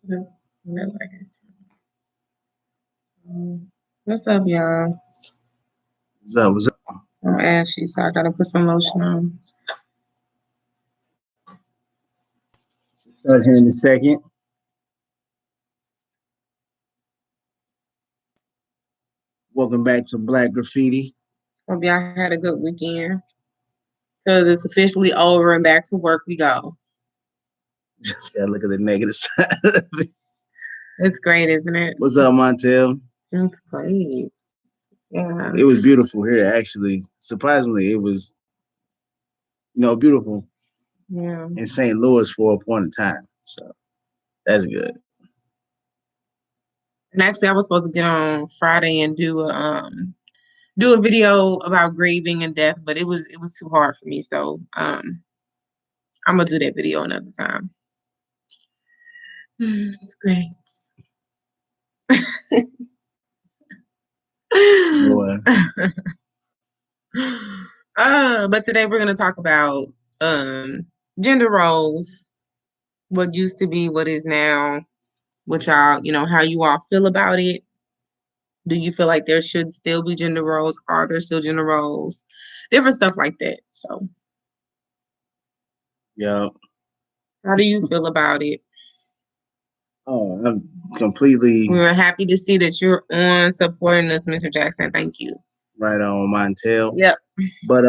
No, no, I guess. What's up, y'all? What's up? What's up? I'm ashy, so I gotta put some lotion on. Start here in a second. Welcome back to Black Graffiti. Hope y'all had a good weekend. Because it's officially over and back to work we go. Just gotta look at the negative side of it. It's great, isn't it? What's up, Montel? It's great. Yeah. It was beautiful here, actually. Surprisingly, it was, beautiful Yeah. in St. Louis for a point of time. So that's good. And actually I was supposed to get on Friday and do a video about grieving and death, but it was too hard for me. So I'm gonna do that video another time. It's great. Boy. But today we're gonna talk about gender roles, what used to be, what is now, what y'all, how you all feel about it. Do you feel like there should still be gender roles? Are there still gender roles? Different stuff like that. So Yeah. how do you feel about it? Oh, I'm completely We were happy to see that you're on supporting us, Mr. Jackson. Thank you. right on Montel. Yep. But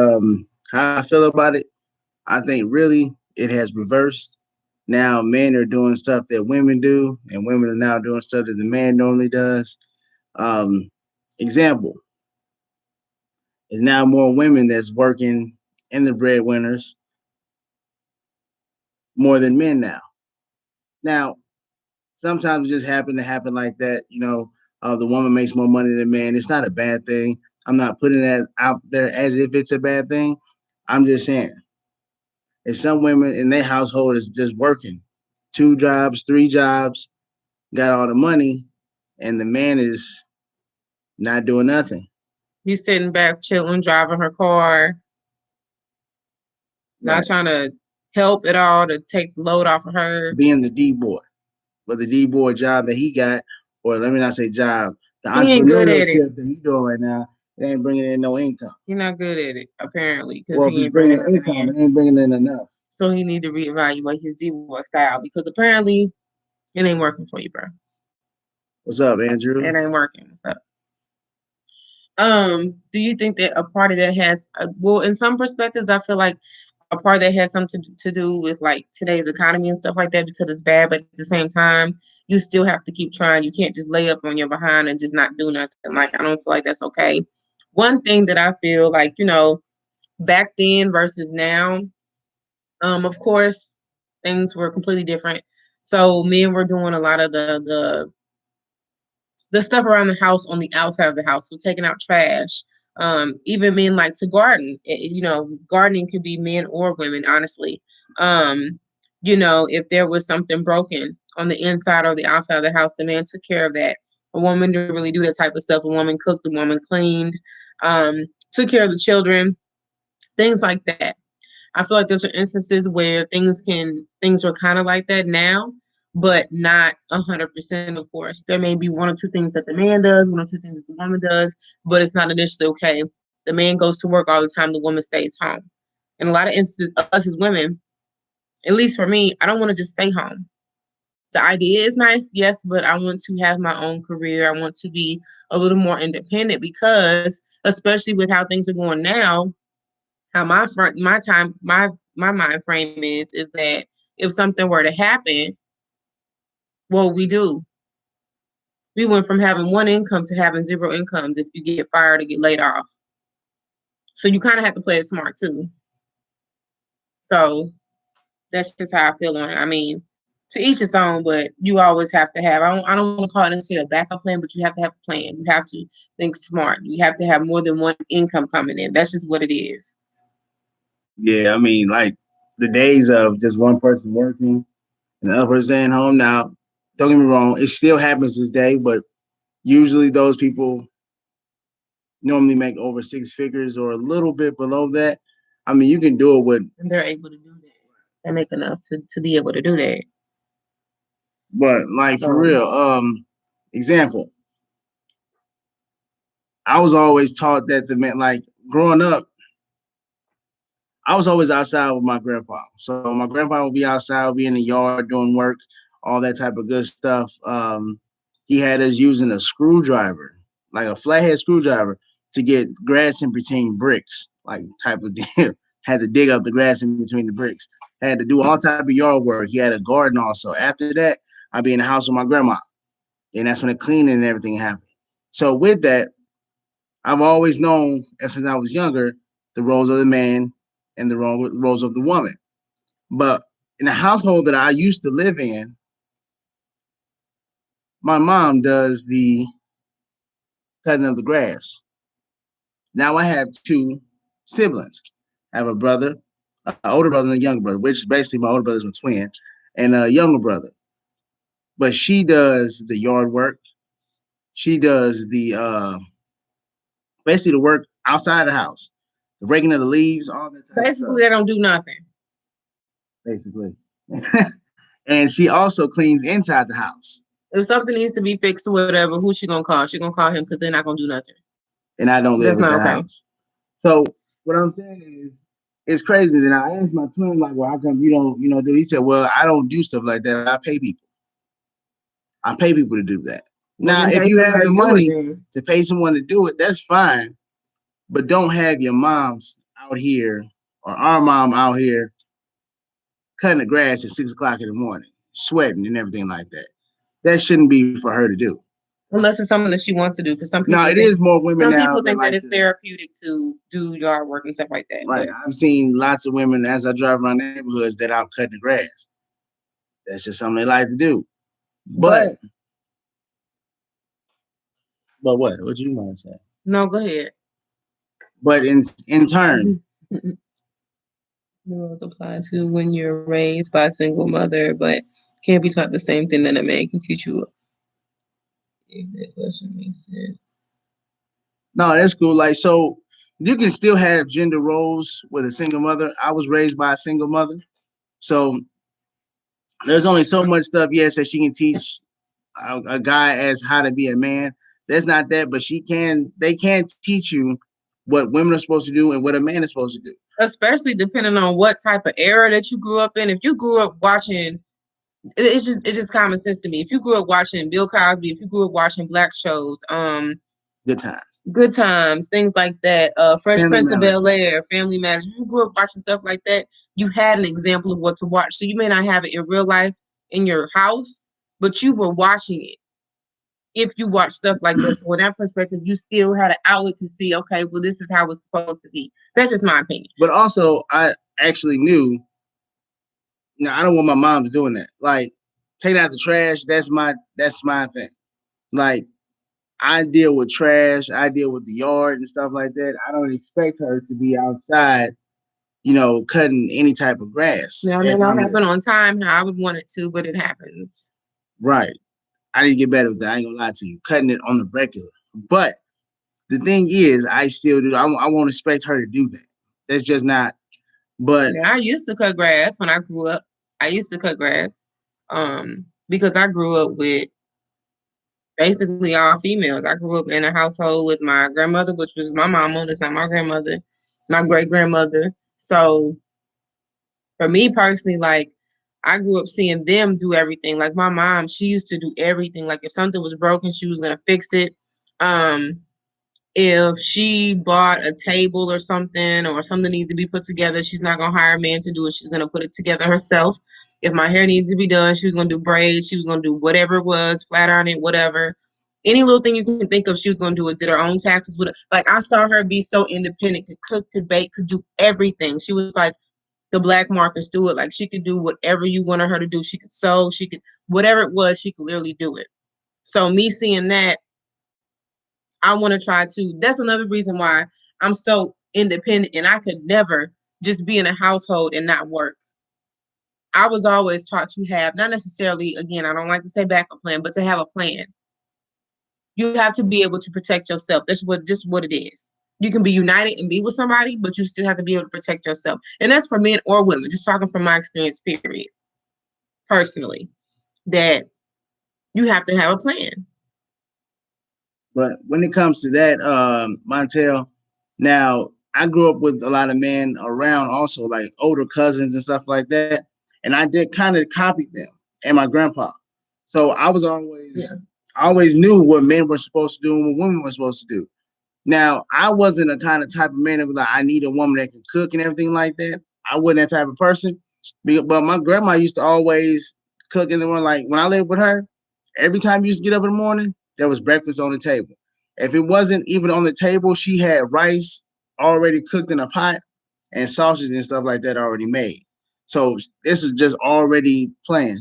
how I feel about it, I think really it has reversed. Now men are doing stuff that women do, and women are now doing stuff that the man normally does. Um, Example is now more women that's working in the breadwinners more than men now. Now, sometimes it just happen like that. The woman makes more money than the man. It's not a bad thing. I'm not putting that out there as if it's a bad thing. I'm just saying, if some women in their household is just working 2 jobs, 3 jobs, got all the money, and the man is not doing nothing. He's sitting back, chilling, driving her car, not trying to help at all to take the load off of her. Being the D boy, but the D boy job that he got, or let me not say job, the He ain't good at it. entrepreneurship that he doing right now, it ain't bringing in no income. He's not good at it, apparently, because Well, he if ain't bringing bringing in income, it ain't bringing in enough. So he need to reevaluate his D-boy style because apparently it ain't working for you, bro. What's up, Andrew? It ain't working. So, do you think that a party that has, well, in some perspectives, I feel like a part that has something to do with like today's economy and stuff like that because it's bad, but at the same time, you still have to keep trying. You can't just lay up on your behind and just not do nothing. Like, I don't feel like that's okay. One thing that I feel like, back then versus now, of course, things were completely different. So men were doing a lot of the stuff around the house on the outside of the house, so taking out trash. Even men like to garden. Gardening could be men or women, honestly. If there was something broken on the inside or the outside of the house, the man took care of that. A woman didn't really do that type of stuff. A woman cooked, a woman cleaned, took care of the children, things like that. I feel like there's instances where things are kind of like that now, but not 100%. Of course, there may be one or two things that the man does, one or two things that the woman does, but it's not initially okay. The man goes to work all the time, the woman stays home. In a lot of instances, us as women, at least for me, I don't want to just stay home. The idea is nice, yes, but I want to have my own career. I want to be a little more independent because, especially with how things are going now, how my mind frame is that if something were to happen, well, we went from having one income to having zero incomes if you get fired or get laid off. So you kind of have to play it smart too. So that's just how I feel on it. I mean, to each its own, but you always have to have. I don't want to call it necessarily a backup plan, but you have to have a plan. You have to think smart. You have to have more than one income coming in. That's just what it is. Yeah, I mean, like the days of just one person working and the other person staying home. Now, don't get me wrong, it still happens this day, but usually those people normally make over 6 figures or a little bit below that. I mean, you can do it with. And they're able to do that. They make enough to be able to do that. But like for So real, example, I was always taught that the man, like growing up, I was always outside with my grandpa. So my grandpa would be outside, would be in the yard doing work, all that type of good stuff. He had us using a screwdriver, like a flathead screwdriver, to get grass in between bricks, like type of deal. Had to dig up the grass in between the bricks. Had to do all type of yard work. He had a garden also. After that, I'd be in the house with my grandma, and that's when the cleaning and everything happened. So with that, I've always known, ever since I was younger, the roles of the man and the roles of the woman. But in the household that I used to live in, my mom does the cutting of the grass. Now I have two siblings. I have a brother, an older brother and a younger brother, which basically my older brother's a twin, and a younger brother. But she does the yard work. She does the basically the work outside the house, the raking of the leaves, all that type of stuff. basically, they don't do nothing. Basically. And she also cleans inside the house. If something needs to be fixed or whatever, who's she gonna call? She gonna call him because they're not gonna do nothing. And I don't live That's at not that okay. house. So what I'm saying is, it's crazy that I asked my twin, like, well, how come you don't, do? He said, well, I don't do stuff like that. I pay people. I pay people to do that. Well, Now, then if pay you have somebody the to do it money then. to pay someone to do it, that's fine. But don't have your moms out here or our mom out here cutting the grass at 6 o'clock in the morning, sweating and everything like that. That shouldn't be for her to do. Unless it's something that she wants to do, because Now, it is more women some now people that think that like it's to. therapeutic to do yard work and stuff like that. Right. But I've seen lots of women as I drive around neighborhoods that out cutting the grass. That's just something they like to do. But but what? What you want to say? no, go ahead. But in turn, Rules apply to when you're raised by a single mother, but can't be taught the same thing that a man can teach you. If that question makes sense. no, that's cool. Like, so you can still have gender roles with a single mother. I was raised by a single mother, so there's only so much stuff, yes, that she can teach a guy as how to be a man. That's not that, but she can. They can teach you what women are supposed to do and what a man is supposed to do. Especially depending on what type of era that you grew up in. If you grew up watching, it's just common sense to me. If you grew up watching Bill Cosby, if you grew up watching black shows, Good times. Good Times, things like that, Fresh Family Prince of Matters. Bel Air, Family Matters. You grew up watching stuff like that. You had an example of what to watch. So you may not have it in real life in your house, but you were watching it. If you watch stuff like this, from that perspective, you still had an outlet to see, okay, well, this is how it's supposed to be. That's just my opinion. But also, I actually knew. Now, I don't want my mom's doing that. Like, taking out the trash. That's my thing. Like, I deal with trash. I deal with the yard and stuff like that. I don't expect her to be outside, cutting any type of grass. Now, it may not happen on time how I would want it to, but it happens. Right. I need to get better with that. I ain't gonna lie to you. Cutting it on the regular. But the thing is, I still do. I won't expect her to do that. That's just not. But Yeah, I used to cut grass when I grew up. I used to cut grass because I grew up with basically all females. I grew up in a household with my grandmother, which was my mama. That's not my grandmother, my great grandmother. So for me personally, like I grew up seeing them do everything. Like my mom, she used to do everything. Like if something was broken, she was gonna fix it. Um, if she bought a table or something needs to be put together, she's not gonna hire a man to do it. She's gonna put it together herself. If my hair needs to be done, she was gonna do braids. She was gonna do whatever it was, flat iron it, whatever. Any little thing you can think of, she was gonna do it. Did her own taxes with it. Like I saw her be so independent, could cook, could bake, could do everything. She was like the Black Martha Stewart. Like she could do whatever you wanted her to do. She could sew. She could whatever it was. She could literally do it. So me seeing that, I want to try to. That's another reason why I'm so independent and I could never just be in a household and not work. I was always taught to have, not necessarily, again, I don't like to say backup plan, but to have a plan. You have to be able to protect yourself. That's just what it is. You can be united and be with somebody, but you still have to be able to protect yourself. And that's for men or women, just talking from my experience, period. Personally, that You have to have a plan. But when it comes to that, Montel, now I grew up with a lot of men around, also like older cousins and stuff like that, and I did kind of copy them and my grandpa. So Yeah. I always knew what men were supposed to do and what women were supposed to do. Now, I wasn't a kind of type of man that was like, I need a woman that can cook and everything like that. I wasn't that type of person. But my grandma used to always cook in the morning. Like when I lived with her, every time you used to get up in the morning, there was breakfast on the table. If it wasn't even on the table, she had rice already cooked in a pot and sausage and stuff like that already made. So this is just already planned.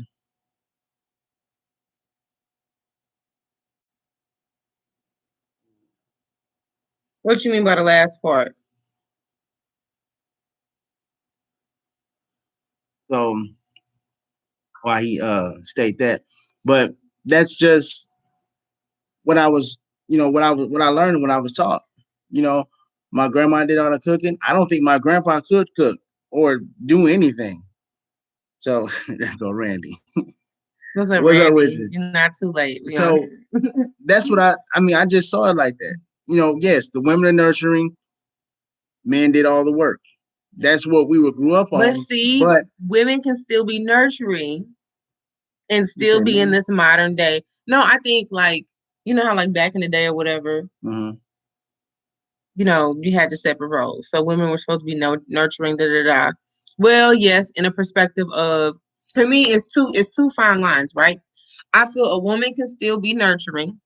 What you mean by the last part? So why he state that. But that's just what I was, what I learned when I was taught. You know, my grandma did all the cooking. I don't think my grandpa could cook or do anything. So there go Randy. What's up, What's up with Randy? you? You're not too late. We on So that's what I mean, I just saw it like that. Yes, the women are nurturing, men did all the work. That's what we were grew up But on. see, But women can still be nurturing and you still said, be in man, this modern day. No, I think like you know how like back in the day or whatever, mm-hmm. you had your separate roles. So women were supposed to be nurturing, da da da. Well, yes, in a perspective of for me, it's two fine lines, right? I feel a woman can still be nurturing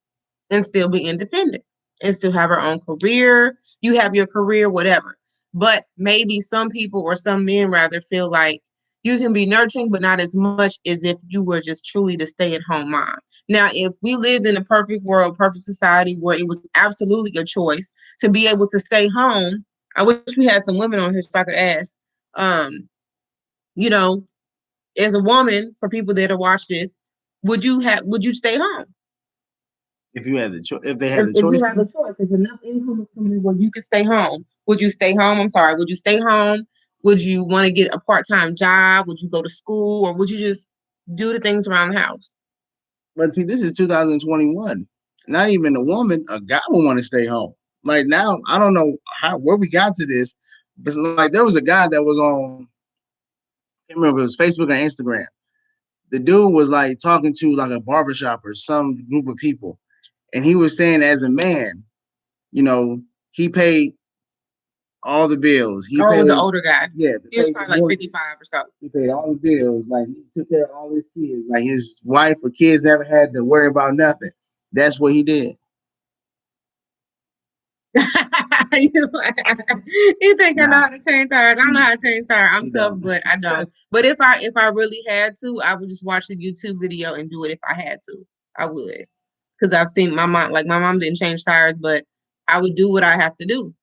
and still be independent and still have her own career. You have your career, whatever. But maybe some people or some men rather feel like you can be nurturing, but not as much as if you were just truly the stay at home mom. Now, if we lived in a perfect world, perfect society where it was absolutely a choice to be able to stay home, I wish we had some women on here so I could ask. Um, you know, as a woman, for people that to watch this, would you stay home? If they had the If you choice have a to, choice, if enough income is coming in where you can stay home, would you stay home? I'm sorry, would you stay home? Would you want to get a part-time job? Would you go to school, or would you just do the things around the house? but see, this is 2021. Not even a woman, a guy would want to stay home. Like now, I don't know where we got to this, but like there was a guy that was on, I can't remember if it was Facebook or Instagram. The dude was like talking to like a barbershop or some group of people, and he was saying as a man, you know, he paid all the bills. He Or it was an paid, older guy? yeah, He was paid the probably like mortgage. 55 or so. He paid all the bills. Like he took care of all his kids. Like his wife or kids never had to worry about nothing. That's what he did. You think I know Nah, how to change tires? I don't know she how to change tires. I'm she tough, don't. but I don't. But if I really had to, I would just watch the YouTube video and do it if I had to. I would. Because I've seen my mom didn't change tires, but I would do what I have to do.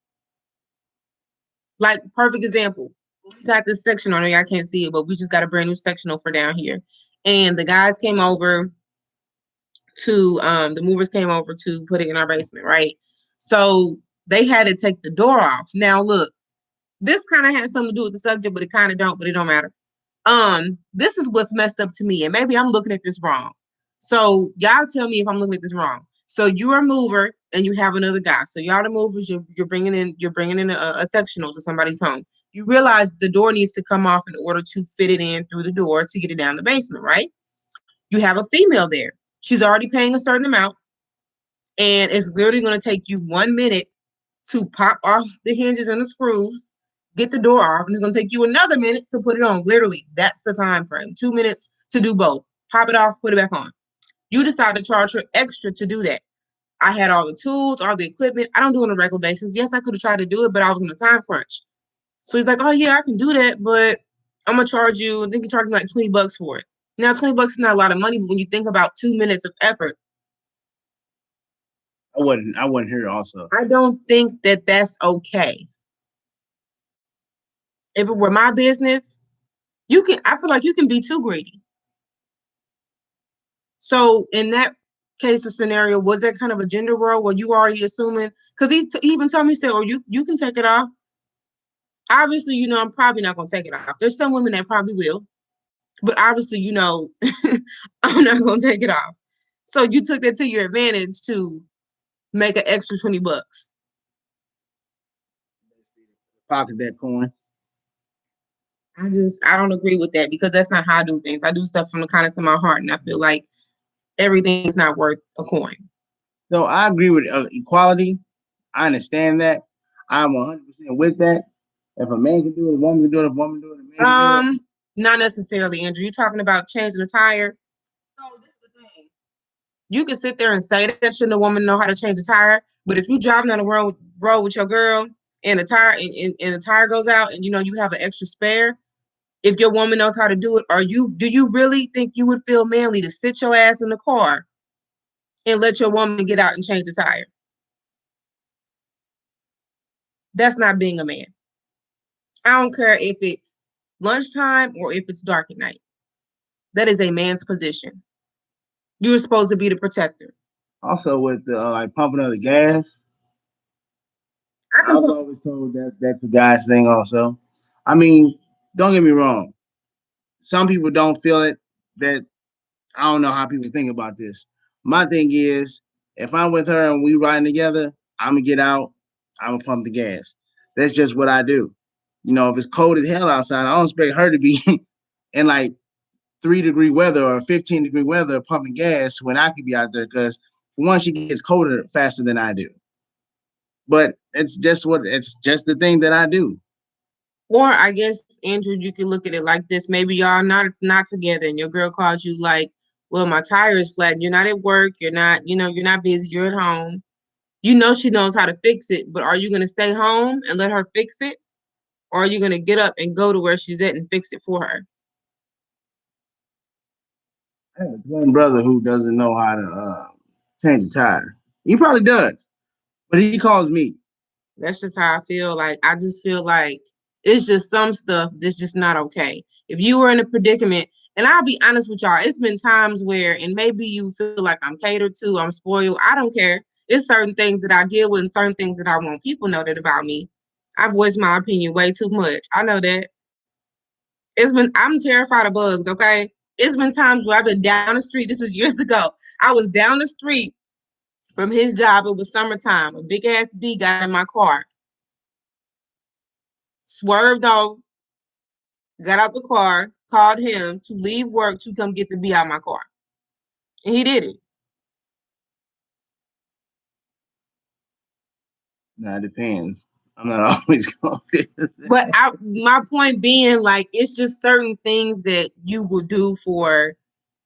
Like perfect example. We got this section on there. I can't see it, but we just got a brand new sectional for down here. And the guys came over to the movers came over to put it in our basement, right? So they had to take the door off. Now look, this kind of has something to do with the subject, but it kind of don't, but it don't matter. This is what's messed up to me, and maybe I'm looking at this wrong. So y'all tell me if I'm looking at this wrong. So you're a mover and you have another guy. So y'all the movers, you're bringing in a sectional to somebody's home. You realize the door needs to come off in order to fit it in through the door to get it down the basement, right? You have a female there. She's already paying a certain amount, and it's literally going to take you 1 minute to pop off the hinges and the screws, get the door off, and it's gonna take you another minute to put it on. Literally, that's the time frame. 2 minutes to do both. Pop it off, put it back on. You decide to charge her extra to do that. I had all the tools, all the equipment. I don't do it on a regular basis. Yes, I could have tried to do it, but I was in a time crunch. So he's like, "Oh yeah, I can do that, but I'm gonna charge you. I think you charge me like $20 for it." Now, $20 is not a lot of money, but when you think about 2 minutes of effort, I wouldn't hear it also. I don't think that that's okay. If it were my business, I feel like you can be too greedy. So in that case of scenario, was that kind of a gender role where you already assuming? Because he even told me, he said, "Or you can take it off." Obviously, I'm probably not gonna take it off. There's some women that probably will, but obviously, I'm not gonna take it off. So you took that to your advantage to make an extra $20. Pocket that coin. I don't agree with that because that's not how I do things. I do stuff from the kindness of my heart, and I feel like everything's not worth a coin. So I agree with equality. I understand that. I'm 100% with that. If a man can do it, a woman can do it. If a woman can do it, a man can do it. Not necessarily, Andrew. You're talking about changing a tire. So this is the thing. You can sit there and say that shouldn't a woman know how to change a tire, but if you driving down the road with your girl and the tire goes out and you know you have an extra spare, if your woman knows how to do it, do you really think you would feel manly to sit your ass in the car and let your woman get out and change the tire? That's not being a man. I don't care if it's lunchtime or if it's dark at night. That is a man's position. You're supposed to be the protector. Also, with the like pumping of the gas, I was always told that that's a guy's thing. Also, I mean, don't get me wrong. Some people don't feel it. That I don't know how people think about this. My thing is, if I'm with her and we riding together, I'm gonna get out. I'm gonna pump the gas. That's just what I do. You know, if it's cold as hell outside, I don't expect her to be in like 3-degree weather or 15-degree weather pumping gas when I could be out there. Because for one, she gets colder faster than I do. But it's just the thing that I do. Or I guess, Andrew, you can look at it like this. Maybe y'all not together and your girl calls you like, well, my tire is flat and you're not at work, you're not busy, you're at home. You know she knows how to fix it, but are you gonna stay home and let her fix it? Or are you gonna get up and go to where she's at and fix it for her? I have a twin brother who doesn't know how to change a tire. He probably does, but he calls me. That's just how I feel. Like I just feel like it's just some stuff that's just not okay. If you were in a predicament, and I'll be honest with y'all, it's been times where, and maybe you feel like I'm catered to, I'm spoiled. I don't care. It's certain things that I deal with and certain things that I want people know that about me. I voice my opinion way too much. I know that. I'm terrified of bugs, okay? It's been times where I've been down the street. This is years ago. I was down the street from his job. It was summertime. A big ass bee got in my car. Swerved off, got out the car, called him to leave work to come get the bee out of my car. And he did it. Nah, it depends. I'm not always going to. But my point being, like, it's just certain things that you will do for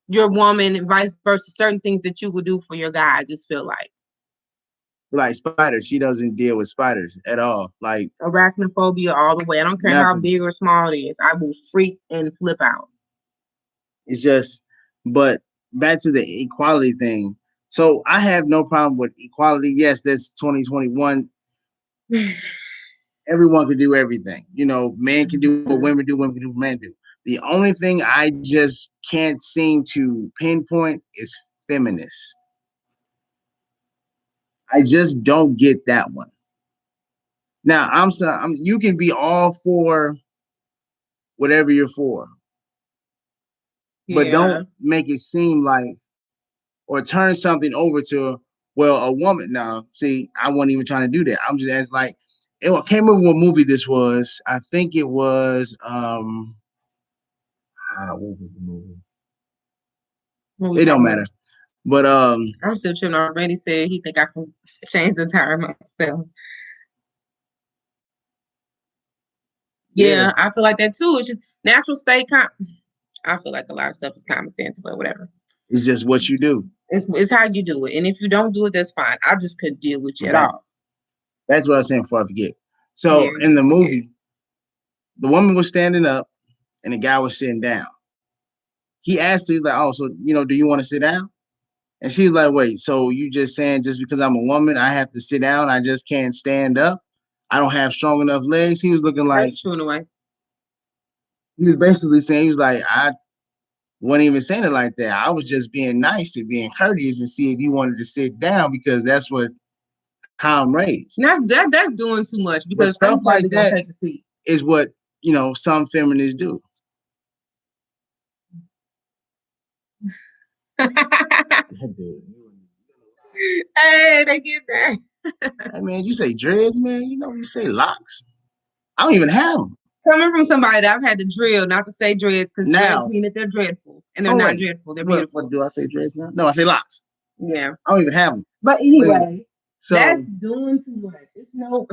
your woman and vice versa. Certain things that you will do for your guy. I just feel like spiders. She doesn't deal with spiders at all. Like arachnophobia all the way. I don't care how big or small it is. I will freak and flip out. It's just, but back to the equality thing. So I have no problem with equality. Yes, that's 2021. Everyone can do everything. You know, men can do what women do, women can do what men do. The only thing I just can't seem to pinpoint is feminists. I just don't get that one. Now, you can be all for whatever you're for, but don't make it seem like or turn something over to, well, a woman. Now, see, I wasn't even trying to do that. I'm just asking, like, I can't remember what movie this was. I think it was what was the movie? It don't matter. But I'm still tripping. Already said he think I can change the tire myself. Yeah, I feel like that too. It's just natural state. I feel like a lot of stuff is common sense, but whatever. It's just what you do. It's how you do it, and if you don't do it, that's fine. I just couldn't deal with you at all. That's what I was saying before I forget. So in the movie, the woman was standing up, and the guy was sitting down. He asked her, he's like, "Oh, so do you want to sit down?" And she was like, "Wait, so you just saying just because I'm a woman, I have to sit down? I just can't stand up? I don't have strong enough legs?" He was looking like that's true in a way. He was basically saying, he was like, I wasn't even saying it like that. I was just being nice and being courteous and see if you wanted to sit down because that's how I'm raised. That's doing too much because stuff like that take a seat. Is what some feminists do. Hey, they get there. Hey, man, you say dreads, man. You know, you say locks. I don't even have them. Coming from somebody that I've had to drill, not to say dreads, because dreads Now, mean that they're dreadful, and they're oh, not wait. dreadful. They're What beautiful. do I say dreads now? No, I say locks. Yeah. I don't even have them. But Wait a minute. anyway, that's So, doing too much. It's no,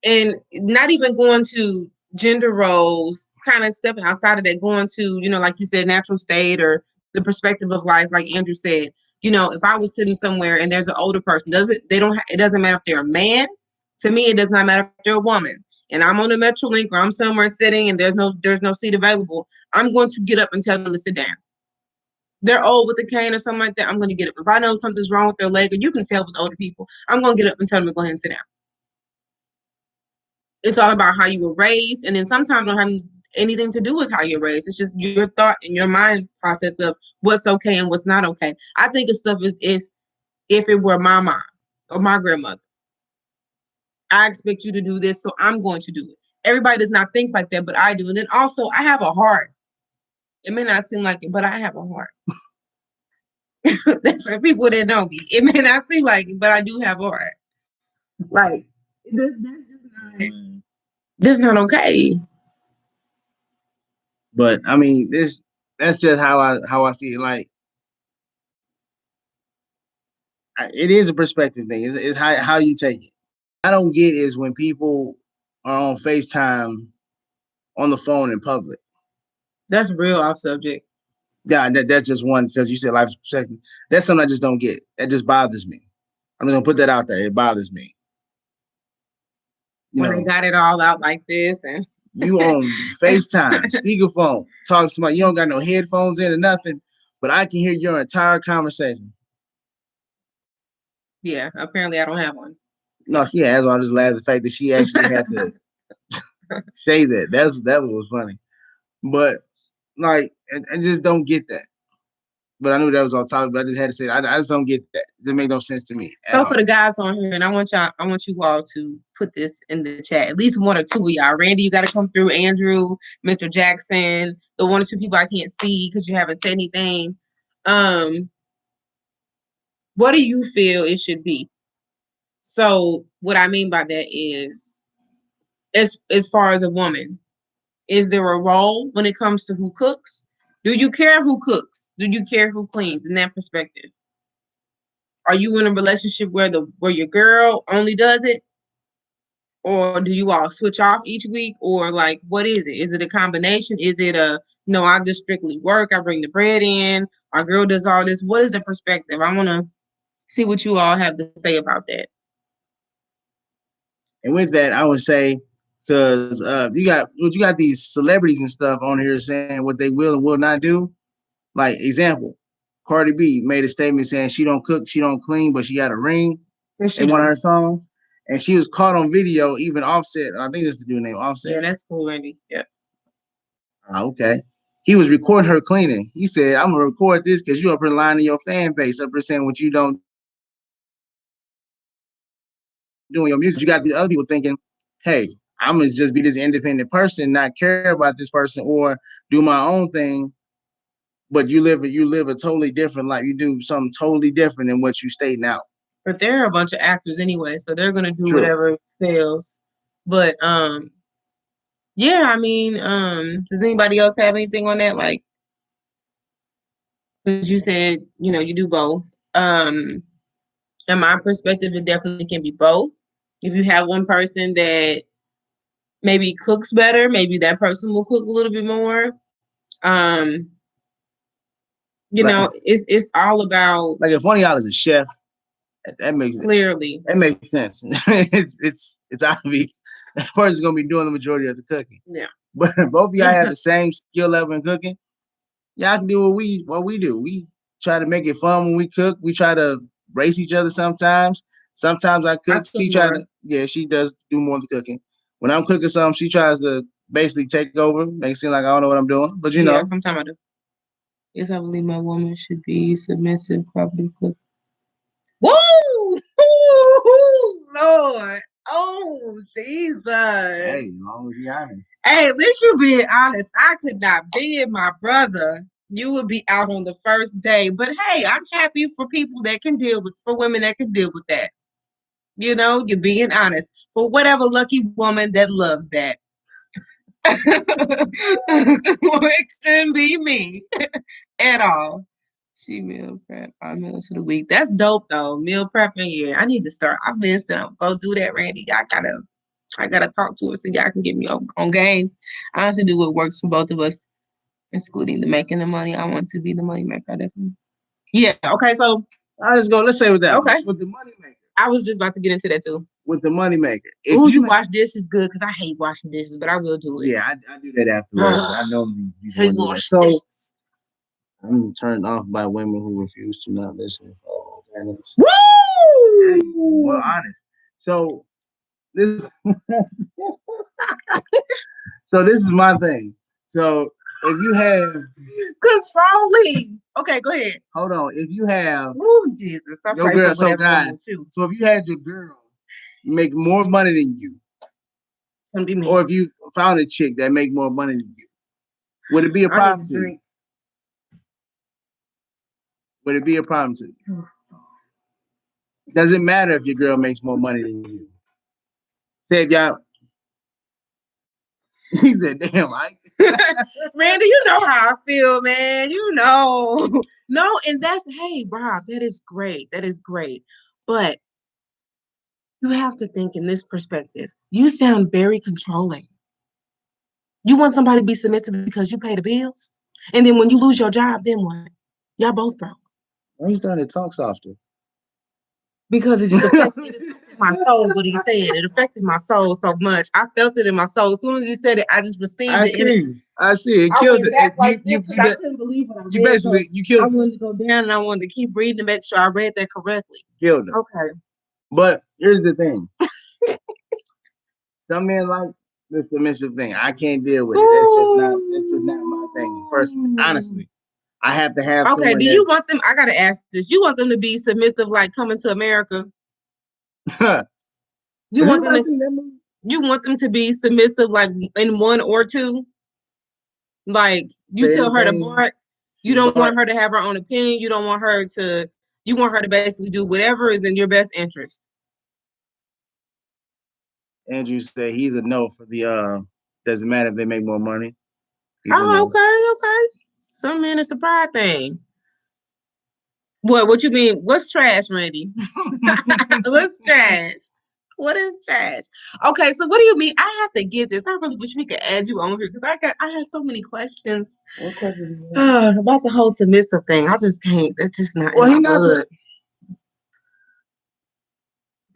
and not even going to gender roles, kind of stepping outside of that, going to, like you said, natural state or the perspective of life, like Andrew said. If I was sitting somewhere and there's an older person, it doesn't matter if they're a man. To me, it does not matter if they're a woman. And I'm on the Metrolink or I'm somewhere sitting and there's no seat available. I'm going to get up and tell them to sit down. They're old with a cane or something like that. I'm going to get up. If I know something's wrong with their leg, or you can tell with older people, I'm going to get up and tell them to go ahead and sit down. It's all about how you were raised, and then sometimes don't have anything to do with how you're raised. It's just your thought and your mind process of what's okay and what's not okay. I think of stuff if it were my mom or my grandmother. I expect you to do this, so I'm going to do it. Everybody does not think like that, but I do. And then also, I have a heart. It may not seem like it, but I have a heart. That's for people that know me. It may not seem like it, but I do have a heart. Like, that's not okay. but I mean, that's just how I feel. Like, it is a perspective thing. It's how you take it. I don't get is when people are on FaceTime on the phone in public. That's real off subject. Yeah, that's just one, because you said life is perspective. That's something I just don't get. That just bothers me. I'm gonna put that out there. It bothers me. When they got it all out like this, and you on FaceTime, speakerphone, talking to somebody. You don't got no headphones in or nothing, but I can hear your entire conversation. Yeah, apparently I don't have one. No, she has. I just laughed at the fact that she actually had to say that. That was funny. But like, I just don't get that. But I knew that was on topic, but I just had to say it. I just don't get that. It doesn't make no sense to me. So for the guys on here, and I want you all to put this in the chat. At least one or two of y'all. Randy, you got to come through. Andrew, Mr. Jackson, the one or two people I can't see because you haven't said anything. What do you feel it should be? So what I mean by that is, as far as a woman, is there a role when it comes to who cooks? Do you care who cooks? Do you care who cleans? In that perspective, are you in a relationship where your girl only does it, or do you all switch off each week, or like what is it? Is it a combination? Is it no? I just strictly work. I bring the bread in. Our girl does all this. What is the perspective? I want to see what you all have to say about that. And with that, I would say, because you got these celebrities and stuff on here saying what they will and will not do. Like, example, Cardi B made a statement saying she don't cook, she don't clean, but she got a ring in one of her songs, and she was caught on video. Even Offset, I think that's the dude named Offset. Yeah, that's cool, Randy. Yeah. Okay. He was recording her cleaning. He said, "I'm gonna record this because you up here lying to your fan base, up here saying what you don't doing your music." You got the other people thinking, hey, I'm gonna just be this independent person, not care about this person, or do my own thing. But you live a totally different life. You do something totally different than what you stating out. But they're a bunch of actors anyway, so they're gonna do whatever sells. But yeah, I mean, does anybody else have anything on that? Like, because you said, you do both. In my perspective, it definitely can be both. If you have one person that maybe cooks better, maybe that person will cook a little bit more. It's all about, like, if one of y'all is a chef, that makes clearly that makes sense. it's obvious that person's gonna be doing the majority of the cooking. Yeah. But both of y'all have the same skill level in cooking. Y'all can do what we do. We try to make it fun when we cook. We try to race each other sometimes. Sometimes I cook. She does do more of the cooking. When I'm cooking something, she tries to basically take over, make it seem like I don't know what I'm doing. But you know. Sometimes I do. Yes, I believe my woman should be submissive, cooperative cook. Woo! Lord. Oh, Jesus. Hey, as long as you're honest. Hey, at least you being honest. I could not be my brother. You would be out on the first day. But hey, I'm happy for people that can deal with, for women that can deal with that. You know, you're being honest. For whatever lucky woman that loves that. It couldn't be me at all. She meal prep 5 meals for the week. That's dope though. Meal prepping, yeah. I need to start. I've been saying, go do that, Randy. I gotta talk to her so y'all can get me on game. I have to do what works for both of us, excluding the making the money. I want to be the money maker. Definitely. Yeah. Okay. So I just go. Let's say with that. okay. With the money maker. I was just about to get into that too. With the money maker. If you wash dishes good, because I hate washing dishes, but I will do it. Yeah, I do that afterwards. I normally do that. So dishes. I'm turned off by women who refuse to not listen. Woo! Well, honest. So this, so this is my thing. So if you have controlling, okay, go ahead. Hold on. If you have, Jesus, I'm your girl. So guys, so if you had your girl make more money than you, or if you found a chick that make more money than you, would it be a problem to you? Would it be a problem to you? Doesn't matter if your girl makes more money than you. Say if y'all. He said, "Damn, Mike." Randy, you know how I feel, man. You know, no, and that's hey, Rob. That is great. That is great, but you have to think in this perspective. You sound very controlling. You want somebody to be submissive because you pay the bills, and then when you lose your job, then what? Y'all both broke. Why you starting to talk softer? Because it just affected my soul. What he said, it affected my soul so much. I felt it in my soul. As soon as he said it, I just received it. I see. It killed it. I couldn't believe what I read. Basically, you killed. I wanted to go down and I wanted to keep reading to make sure I read that correctly. Killed it. Okay. But here's the thing. Some men like the submissive thing. I can't deal with it. That's just not my thing. Personally, honestly. I have to have. Okay, do you want them? I gotta ask this. You want them to be submissive, like Coming to America? You want them to be submissive, like in 1 or 2? Like you tell her to bark. You don't want her to have her own opinion. You don't want her to. You want her to basically do whatever is in your best interest. Andrew said he's a no for the. Doesn't matter if they make more money. Okay. Some men it's a pride thing. What you mean? What's trash, Randy? What's trash? What is trash? Okay, so what do you mean? I have to get this. I really wish we could add you on here because I had so many questions. What questions? About the whole submissive thing. I just can't. That's just not. Well, he not good.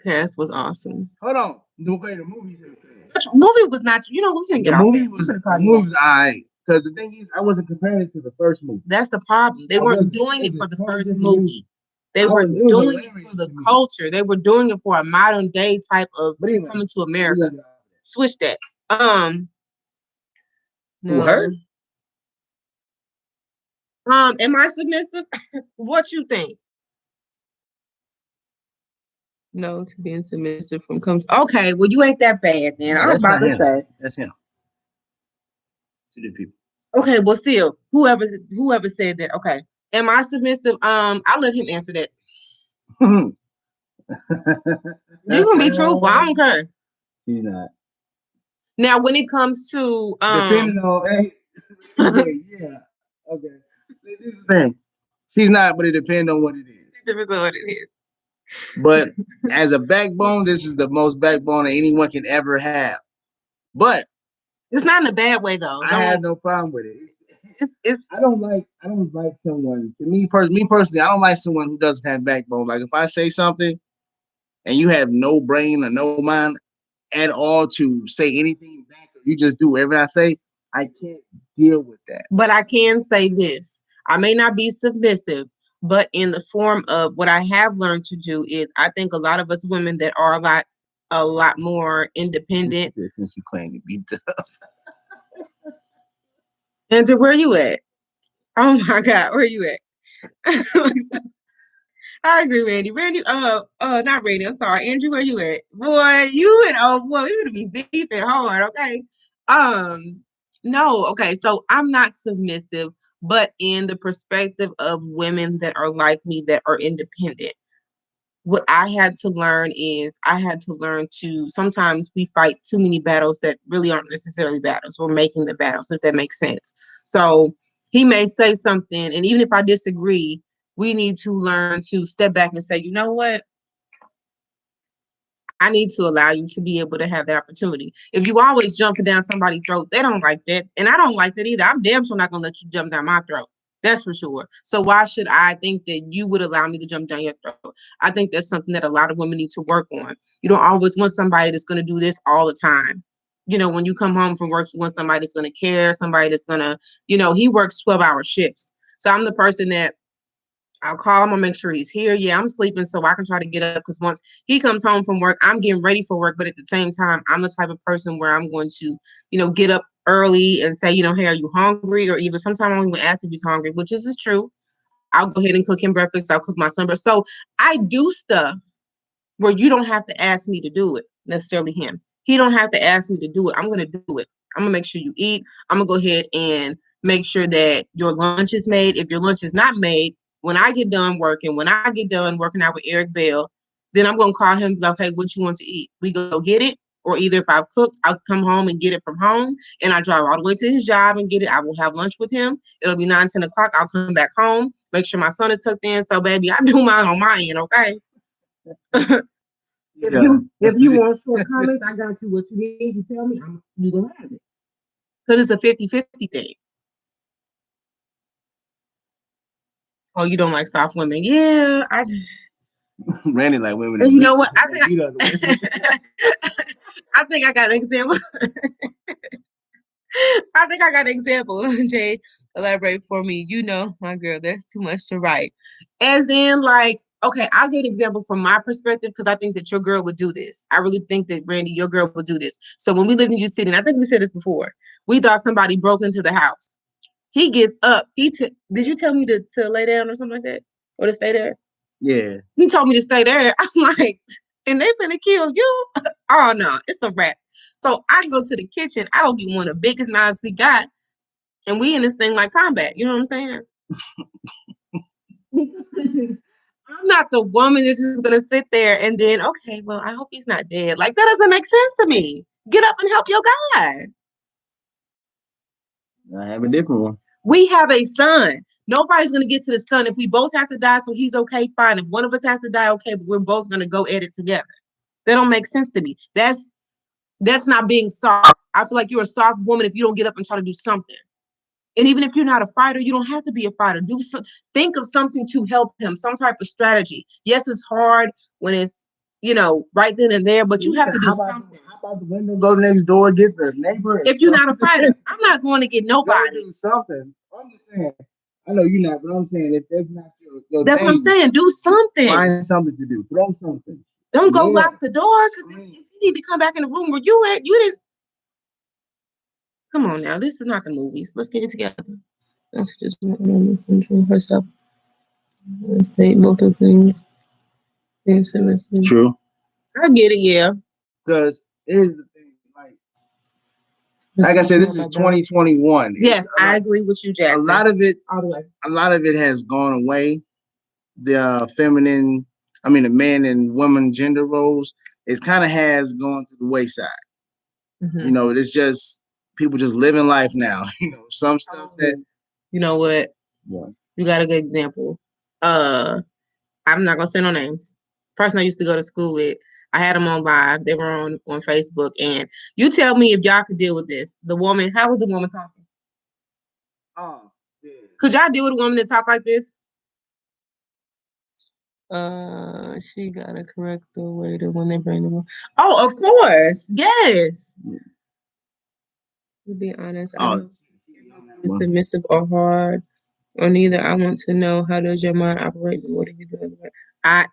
Cass was awesome. Hold on. The movie was not. You know, we can get the movie was. The movie was alright. Because the thing is, I wasn't comparing it to the first movie. That's the problem. They weren't doing it for the first movie. They were doing it for the culture. They were doing it for a modern day type of Coming to America. Switch that. No. Her? Am I submissive? What you think? No, to being submissive from comes. Okay, well you ain't that bad then. I was about to say that's him. Two different people. Okay, well still, whoever said that. Okay, am I submissive? I'll let him answer that. You gonna be truthful? I don't care. He's not. Now, when it comes to depending on, yeah, okay. This is the thing. She's not, but it depends on what it is. It depends on what it is. But as a backbone, this is the most backbone that anyone can ever have. But it's not in a bad way, though. I have no problem with it. I don't like someone. To me personally, I don't like someone who doesn't have backbone. Like if I say something and you have no brain or no mind at all to say anything back, or you just do whatever I say, I can't deal with that. But I can say this: I may not be submissive, but in the form of what I have learned to do is, I think a lot of us women that are a lot more independent. Since you claim to be tough. Andrew, where you at? Oh my God, where you at? I agree, Randy. Not Randy. I'm sorry, Andrew. Where you at, boy? You and boy, you gonna be beefing hard, okay? No, okay. So I'm not submissive, but in the perspective of women that are like me, that are independent. What I had to learn is I had to learn to sometimes we fight too many battles that really aren't necessarily battles. We're making the battles, if that makes sense. So he may say something, and even if I disagree, we need to learn to step back and say, you know what? I need to allow you to be able to have that opportunity. If you always jumping down somebody's throat, they don't like that. And I don't like that either. I'm damn sure not gonna let you jump down my throat. That's for sure. So why should I think that you would allow me to jump down your throat? I think that's something that a lot of women need to work on. You don't always want somebody that's gonna do this all the time. You know, when you come home from work, you want somebody that's gonna care, somebody that's gonna, he works 12-hour shifts. So I'm the person that I'll call him. I'll make sure he's here. Yeah, I'm sleeping so I can try to get up because once he comes home from work, I'm getting ready for work. But at the same time, I'm the type of person where I'm going to, get up early and say, hey, are you hungry? Or even sometimes I'll even ask if he's hungry, which is true. I'll go ahead and cook him breakfast. I'll cook my son breakfast. So I do stuff where you don't have to ask me to do it, necessarily him. He don't have to ask me to do it. I'm going to do it. I'm going to make sure you eat. I'm going to go ahead and make sure that your lunch is made. If your lunch is not made, when I get done working, when I get done working out with Eric Bell, then I'm going to call him, like, hey, what you want to eat? We go get it. Or either if I've cooked, I'll come home and get it from home, and I drive all the way to his job and get it. I will have lunch with him. It'll be 9, 10 o'clock. I'll come back home, make sure my son is tucked in. So, baby, I do mine on my end, okay? If you want shortcomings, I got you. What you need, you tell me. You gonna have it because it's a 50-50 thing. Oh, you don't like soft women? Yeah, I just. Randy like women. And you know what? I think I got an example. I think I got an example. Jay, elaborate for me. You know, my girl, that's too much to write. As in, like, okay, I'll give an example from my perspective because I think that your girl would do this. I really think that, Randy, your girl would do this. So when we lived in U City, and I think we said this before, we thought somebody broke into the house. He gets up. Did you tell me to lay down or something like that? Or to stay there? Yeah. He told me to stay there. I'm like, and they finna kill you? Oh, no, it's a wrap. So I go to the kitchen. I go get one of the biggest knives we got. And we in this thing like combat. You know what I'm saying? I'm not the woman that's just going to sit there and then, okay, well, I hope he's not dead. Like, that doesn't make sense to me. Get up and help your guy. I have a different one. We have a son. Nobody's going to get to the son. If we both have to die, so he's okay, fine. If one of us has to die, okay, but we're both going to go at it together. That don't make sense to me. That's not being soft. I feel like you're a soft woman if you don't get up and try to do something. And even if you're not a fighter, you don't have to be a fighter. Think of something to help him, some type of strategy. Yes, it's hard when it's, right then and there, but you have to do something. How about the window go next door, get the neighbor? If you're not a fighter, I'm not going to get nobody. Do something. I'm just saying. I know you're not, but I'm saying if that's not your that's thing, what I'm saying. Do something. Find something to do. Throw something. Don't go lock the doors. If you need to come back in the room where you at, you didn't. Come on now. This is not the movies. Let's get it together. That's just control herself. State both of things. True. I get it, yeah. Because here's the thing, like I said, this is 2021. Yes, I agree with you, Jackson. A lot of it has gone away. The feminine, the man and woman gender roles, it kind of has gone to the wayside. Mm-hmm. It's just people just living life now. Some stuff that. You know what? Yeah. You got a good example. I'm not gonna say no names. Person I used to go to school with, I had them on live. They were on Facebook, and you tell me if y'all could deal with this. The woman, how was the woman talking? Oh, yeah. Could y'all deal with a woman that talk like this? She gotta correct the waiter when they bring them. Oh, of course, yes. Yeah. To be honest, I don't know submissive or hard, or neither. I want to know, how does your mind operate and what are you doing? I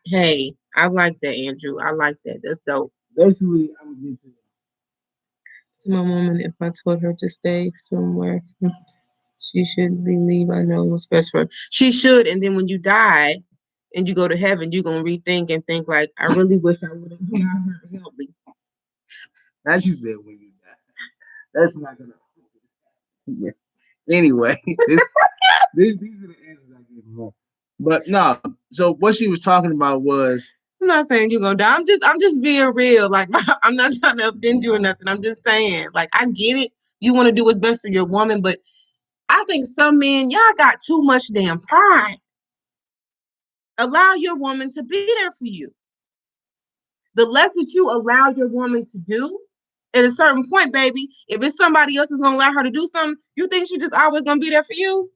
like that, Andrew. I like that. That's dope. Basically, I'm getting to my mom, and if I told her to stay somewhere, she should believe I know what's best for her. She should, and then when you die and you go to heaven, you're gonna rethink and think like, I really wish I would have helped me. Now she said when you die. That's not gonna. Yeah. Anyway, these are the answers I give her. But no, so what she was talking about was I'm not saying you're gonna die. I'm just being real. Like I'm not trying to offend you or nothing. I'm just saying, like, I get it. You want to do what's best for your woman, but I think some men, y'all got too much damn pride. Allow your woman to be there for you. The less that you allow your woman to do, at a certain point, baby, if it's somebody else is gonna allow her to do something, you think she's just always gonna be there for you?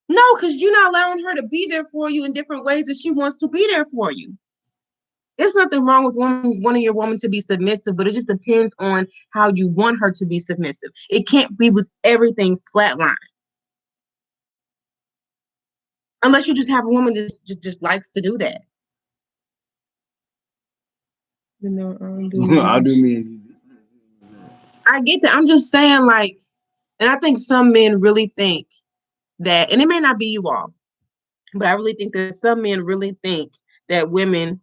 No, because you're not allowing her to be there for you in different ways that she wants to be there for you. There's nothing wrong with wanting your woman to be submissive, but it just depends on how you want her to be submissive. It can't be with everything flatline. Unless you just have a woman that just likes to do that. You know, I'll do me. I get that. I'm just saying, like, and I think some men really think that, and it may not be you all, but I really think that some men really think that women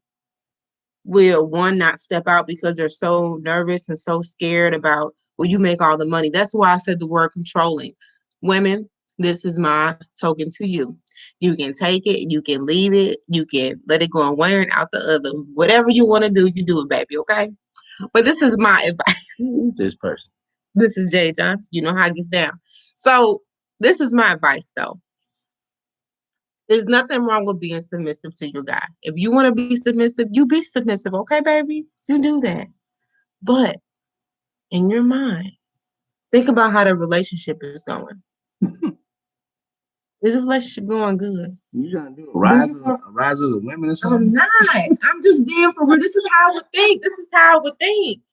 will, one, not step out because they're so nervous and so scared about, well, you make all the money. That's why I said the word controlling. Women, this is my token to you. You can take it, you can leave it, you can let it go in one ear and out the other. Whatever you want to do, you do it, baby, okay? But this is my advice. Who's this person? This is Jay Johnson. You know how it gets down. So this is my advice, though. There's nothing wrong with being submissive to your guy. If you want to be submissive, you be submissive, okay, baby? You do that. But in your mind, think about how the relationship is going. Is the relationship going good? You trying to do a rise of the women or something? I'm not. I'm just being for real. This is how I would think. This is how I would think.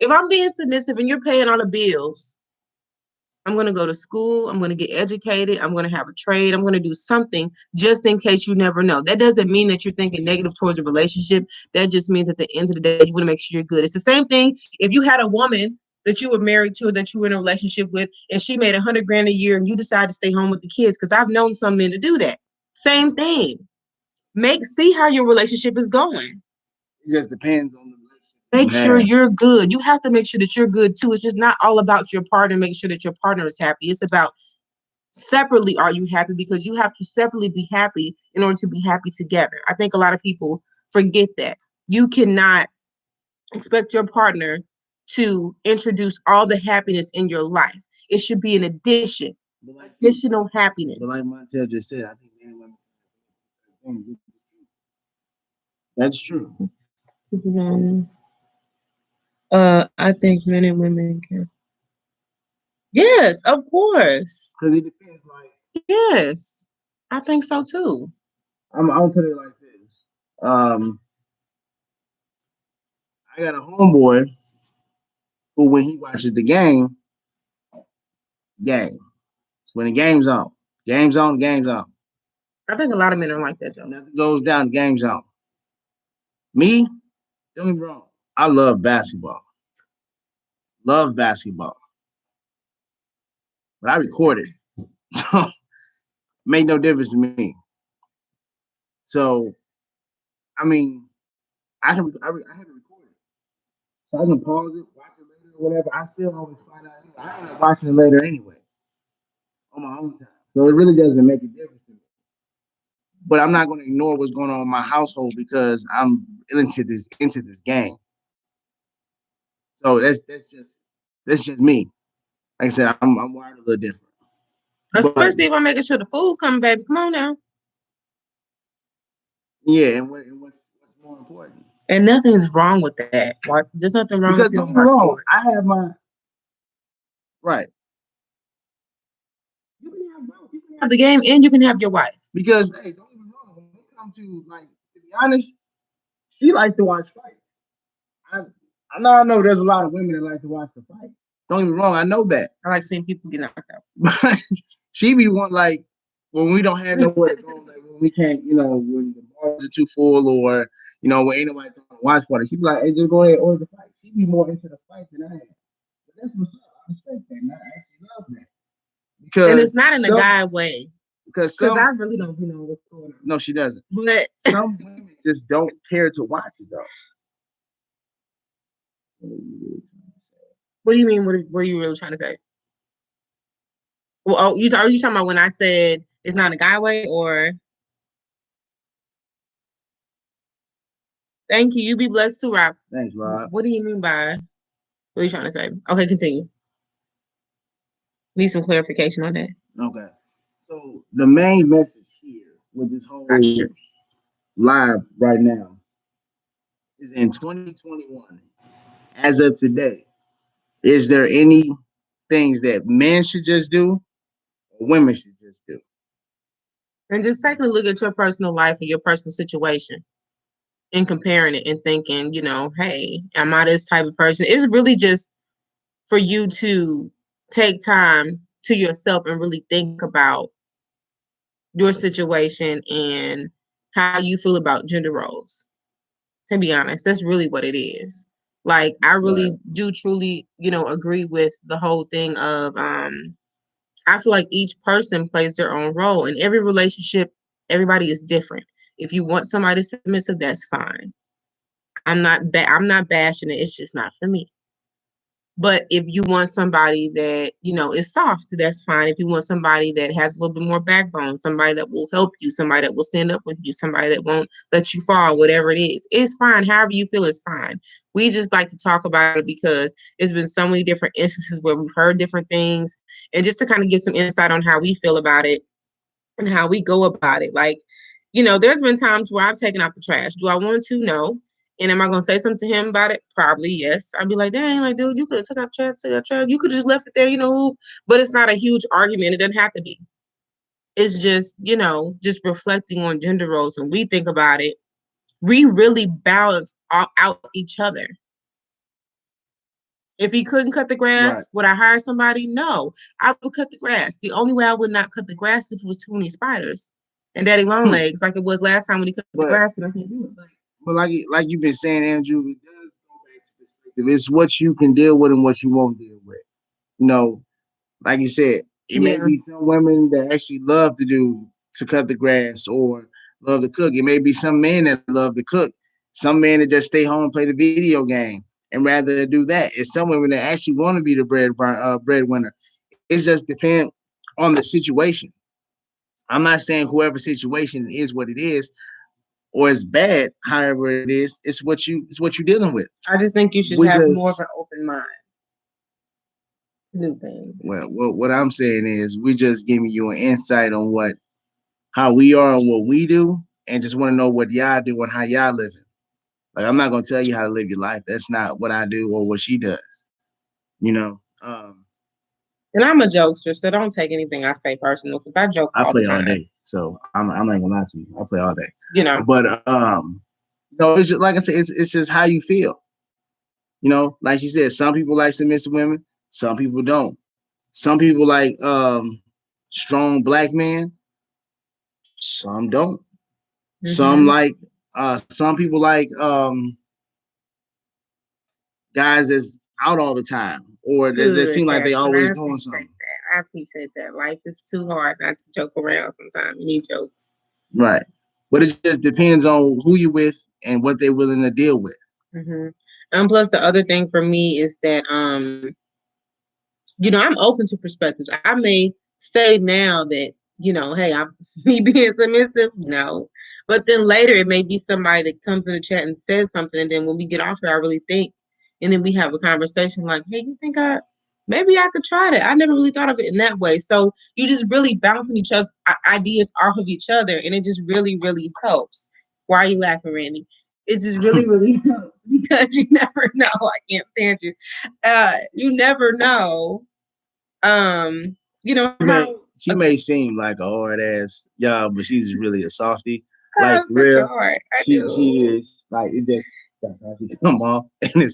If I'm being submissive and you're paying all the bills, I'm going to go to school. I'm going to get educated. I'm going to have a trade. I'm going to do something just in case you never know. That doesn't mean that you're thinking negative towards a relationship. That just means at the end of the day, you want to make sure you're good. It's the same thing if you had a woman that you were married to, that you were in a relationship with, and she made $100,000 a year and you decide to stay home with the kids, because I've known some men to do that. Same thing. See how your relationship is going. It just depends on the relationship. Make sure you're good. You have to make sure that you're good too. It's just not all about your partner. Make sure that your partner is happy. It's about separately, are you happy? Because you have to separately be happy in order to be happy together. I think a lot of people forget that. You cannot expect your partner to introduce all the happiness in your life. It should be an addition, additional happiness. But like Montel just said, I think that's true. I think men and women can. Yes, of course. Because it depends. Like, yes, I think so too. I'll put it like this. I got a homeboy who, when he watches the game, when the game's on, game's on. I think a lot of men are like that though. Nothing goes down, the game's on. Me, don't get me wrong. I love basketball. But I record it. So made no difference to me. So, I mean, I have to record it. So I can pause it, watch it later, or whatever. I still always find out. I end up watching it later anyway, on my own time. So it really doesn't make a difference to me. But I'm not going to ignore what's going on in my household because I'm into this game. So that's just me. Like I said, I'm wired a little different. Especially if I'm making sure the food coming, baby. Come on now. Yeah, and what's more important? And nothing's wrong with that. There's nothing wrong because with don't get me wrong. I have my right. You can have both. You can have the game and you can have your wife. Because hey, don't get me wrong. When it comes to, like, to be honest, she likes to watch fights. I know there's a lot of women that like to watch the fight. Don't get me wrong, I know that. I like seeing people get knocked out. She be one, like, when we don't have nowhere to go, like when we can't, when the bars are too full, or when ain't nobody trying to watch party, she be like, hey, just go ahead and order the fight. She be more into the fight than I am. But that's what's up. I respect that, and I actually love that. Because and it's not in a guy way. Because I really don't know what's going on. No, she doesn't. But some women just don't care to watch it, though. What do you mean? What are you really trying to say? Well, oh, are you talking about when I said it's not a guy way or? Thank you. You be blessed too, Rob. Thanks, Rob. What do you mean by what are you trying to say? Okay, continue. Need some clarification on that. Okay. So the main message here with this whole Gotcha. live right now is in 2021, as of today, is there any things that men should just do or women should just do? And just taking a look at your personal life and your personal situation and comparing it and thinking, hey, am I this type of person? It's really just for you to take time to yourself and really think about your situation and how you feel about gender roles. To be honest, that's really what it is. Like, I really do truly, agree with the whole thing of I feel like each person plays their own role. In every relationship, everybody is different. If you want somebody submissive, that's fine. I'm not bashing it. It's just not for me. But if you want somebody that, is soft, that's fine. If you want somebody that has a little bit more backbone, somebody that will help you, somebody that will stand up with you, somebody that won't let you fall, whatever it is, it's fine. However you feel is fine. We just like to talk about it because there's been so many different instances where we've heard different things, and just to kind of give some insight on how we feel about it and how we go about it. Like, there's been times where I've taken out the trash. Do I want to? No. And am I gonna say something to him about it? Probably yes. I'd be like, dang, like, dude, you could have took out trash, take out trash. You could have just left it there, but it's not a huge argument. It doesn't have to be. It's just, just reflecting on gender roles. When we think about it, we really balance out each other. If he couldn't cut the grass, would I hire somebody? No, I would cut the grass. The only way I would not cut the grass if it was too many spiders and daddy long legs, like it was last time when he cut the grass, and I can't do it. But like you've been saying, Andrew, it does go back to perspective. It's what you can deal with and what you won't deal with. Like you said, it may be some women that actually love to cut the grass or love to cook. It may be some men that love to cook. Some men that just stay home and play the video game and rather do that. It's some women that actually want to be the breadwinner. It just depends on the situation. I'm not saying whoever situation is what it is or it's bad. However it is, it's what you're dealing with. I just think you should have more of an open mind to new things. Well, what I'm saying is we just giving you an insight on how we are and what we do, and just want to know what y'all do and how y'all living. Like, I'm not gonna tell you how to live your life. That's not what I do or what she does. And I'm a jokester, so don't take anything I say personal because I joke all the time. I play all day, so I'm not gonna lie to you. I play all day. But it's just like I said, it's just how you feel. Like you said, some people like submissive women, some people don't. Some people like strong black men, some don't. Mm-hmm. Some people like guys that's out all the time, or that seem like they always doing something. I appreciate that. Life is too hard not to joke around sometimes. You need jokes. Right. But it just depends on who you're with and what they're willing to deal with. Mm-hmm. And plus the other thing for me is that I'm open to perspectives. I may say now that, hey, I'm me being submissive, no. But then later it may be somebody that comes in the chat and says something, and then when we get off here, I really think, and then we have a conversation like, hey, you think maybe I could try that. I never really thought of it in that way. So you just really bouncing each other ideas off of each other, and it just really, really helps. Why are you laughing, Randy? It just really, really helps because you never know. I can't stand you. You never know. She may seem like a hard ass y'all, but she's really a softie. Like real, she is like it just that's how she come off, and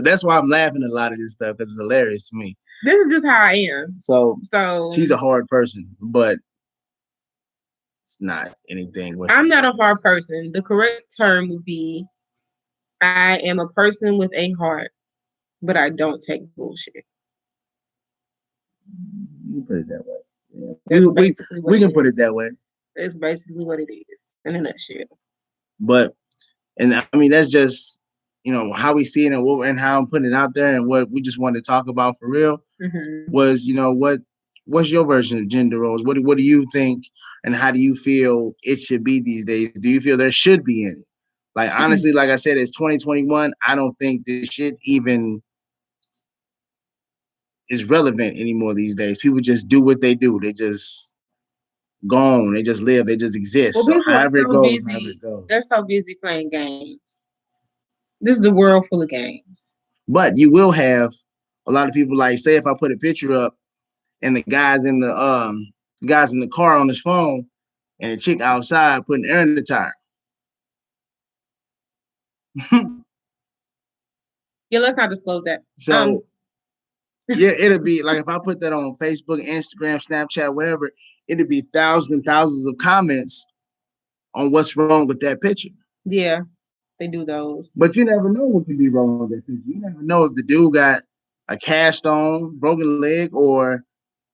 that's why I'm laughing a lot of this stuff because it's hilarious to me. This is just how I am. So she's a hard person, but it's not anything. I'm not a hard person. The correct term would be I am a person with a heart, but I don't take bullshit. You put it that way. Yeah. We can put it that way. It's basically what it is in a nutshell. But, and I mean, that's just, how we see it and how I'm putting it out there and what we just wanted to talk about for real was, what's your version of gender roles? What do you think, and how do you feel it should be these days? Do you feel there should be any? Like honestly, like I said, it's 2021. I don't think this shit even is relevant anymore these days. People just do what they do. They just gone. They just live. They just exist. Well, So people are however it so goes, however busy. it goes. They're so busy playing games. This is the world full of games. But you will have a lot of people like say if I put a picture up and the guys in the car on his phone and a chick outside putting air in the tire. Yeah, let's not disclose that. So yeah, it'll be like if I put that on Facebook, Instagram, Snapchat, whatever, it'll be thousands and thousands of comments on what's wrong with that picture. Yeah, they do those. But you never know what could be wrong with that picture. You never know if the dude got a cast on, broken leg, or